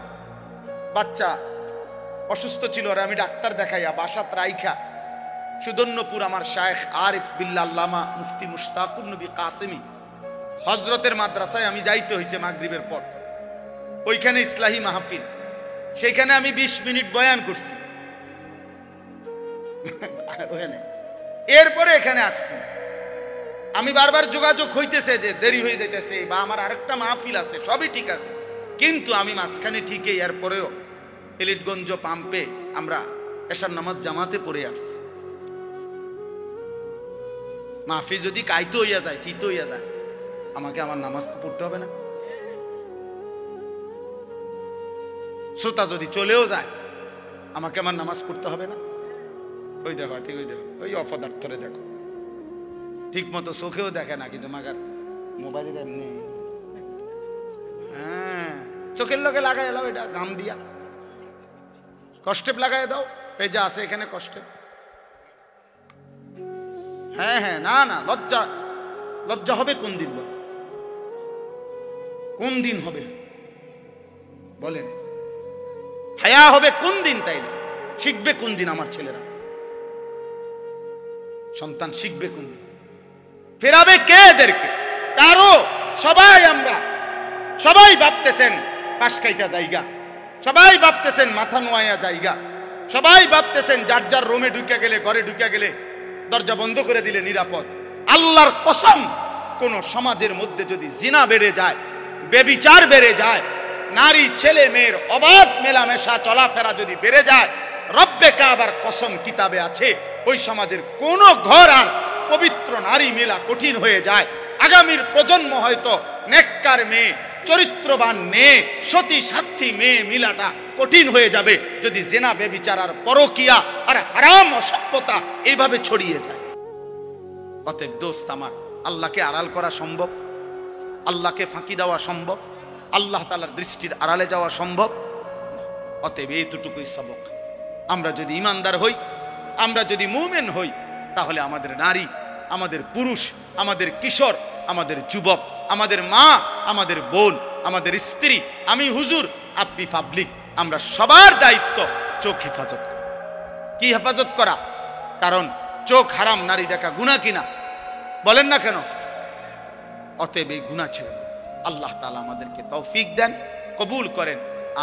বাচ্চা অসুস্থ ছিল, আর আমি ডাক্তার দেখাইয়া বাসাত রাইখা সুদন্যপুর আমার শায়েখ আরিফ বিল্লাহ আল্লামা মুফতি মুশতাকুর নবী কাসেমি হযরতের মাদ্রাসায় আমি যাইতে হয়েছে মাগরিবের পর। ওইখানে ইসলাহি মাহফিল, সেখানে আমি 20 মিনিট বয়ান করছি, এরপরে এখানে আসছি। আমি বারবার যোগাযোগ হইতেছে যে দেরি হয়ে যাইতেছে, বা আমার আরেকটা মাহফিল আছে, সবই ঠিক আছে, কিন্তু আমি মাঝখানে ঠিকই এরপরেও এলিটগঞ্জ পাম্পে আমরা এশার নামাজ জামাতে পড়ে আসছি। মাহফিল যদি কাইতে হইয়া যায়, শীত হইয়া যায়, আমাকে আমার নামাজ তো পড়তে হবে না? শ্রোতা যদি চলেও যায়, আমাকে আমার নামাজ পড়তে হবে না? ওই দেখো, ঠিক ওই দেখো, ওই অপদার্থরে দেখো, ঠিক মতো চোখেও দেখে না, কিন্তু মাগার মোবাইলে এমনি, হ্যাঁ, চোখের লগে লাগাই এলাও, এটা গাম দিয়া কষ্টেপ লাগাই দাও, এই যে আছে এখানে কষ্টেপ। হ্যাঁ হ্যাঁ, না না, লজ্জা, লজ্জা হবে কোন দিন? কোন দিন হবে বলেন? হায়া হবে কোন দিন? তাইলে শিখবে কোন দিন আমার ছেলেরা? সন্তান শিখবে কোন দিন? ফেরাবে কে এদেরকে? কারো। সবাই আমরা, সবাই ভাবতেছেন পাশ কাইটা জায়গা, সবাই ভাবতেছেন মাথা নোয়া জায়গা, সবাই ভাবতেছেন যার যার রুমে ঢুকে গেলে, ঘরে ঢুকে গেলে দরজা বন্ধ করে দিলে নিরাপদ। আল্লাহর কসম, কোন সমাজের মধ্যে যদি জিনা বেড়ে যায়, বেবিচার বেড়ে যায়, নারী ছেলে মেয়ের অবাধ মেলামেশা চলাফেরা যদি বেড়ে যায়, রব্বে কাবার কসম কিতাবে আছে, ওই সমাজের কোন ঘর আর পবিত্র নারী মেলা কঠিন হয়ে যায়। আগামীর প্রজন্ম হয়তো নেককার মেয়ে, চরিত্রবান মেয়ে, সতী সাথী মেয়ে মিলাটা কঠিন হয়ে যাবে যদি জেনা বেবিচার আর পরকিয়া আর হারাম অসভ্যতা এইভাবে ছড়িয়ে যায়। অতএব দোস্ত আমার, আল্লাহকে আড়াল করা সম্ভব? আল্লাহকে ফাঁকি দেওয়া সম্ভব? আল্লাহ তাআলার দৃষ্টির আড়ালে যাওয়া সম্ভব? অতএব এইটুকুই সবক। আমরা যদি ইমানদার হই, আমরা যদি মুমিন হই, তাহলে আমাদের নারী, আমাদের পুরুষ, আমাদের কিশোর, আমাদের যুবক, আমাদের মা, আমাদের বোন, আমাদের স্ত্রী, আমি হুজুর, আপনি পাবলিক, আমরা সবার দায়িত্ব চোখ হেফাজত করা। কি হেফাজত করা? কারণ চোখ হারাম নারী দেখা গুনাহ কিনা? বলেন না কেন? অতএব এই গুনাহ ছেড়ে আল্লাহ তাআলা আমাদেরকে তৌফিক দেন, কবুল করেন,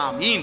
আমিন।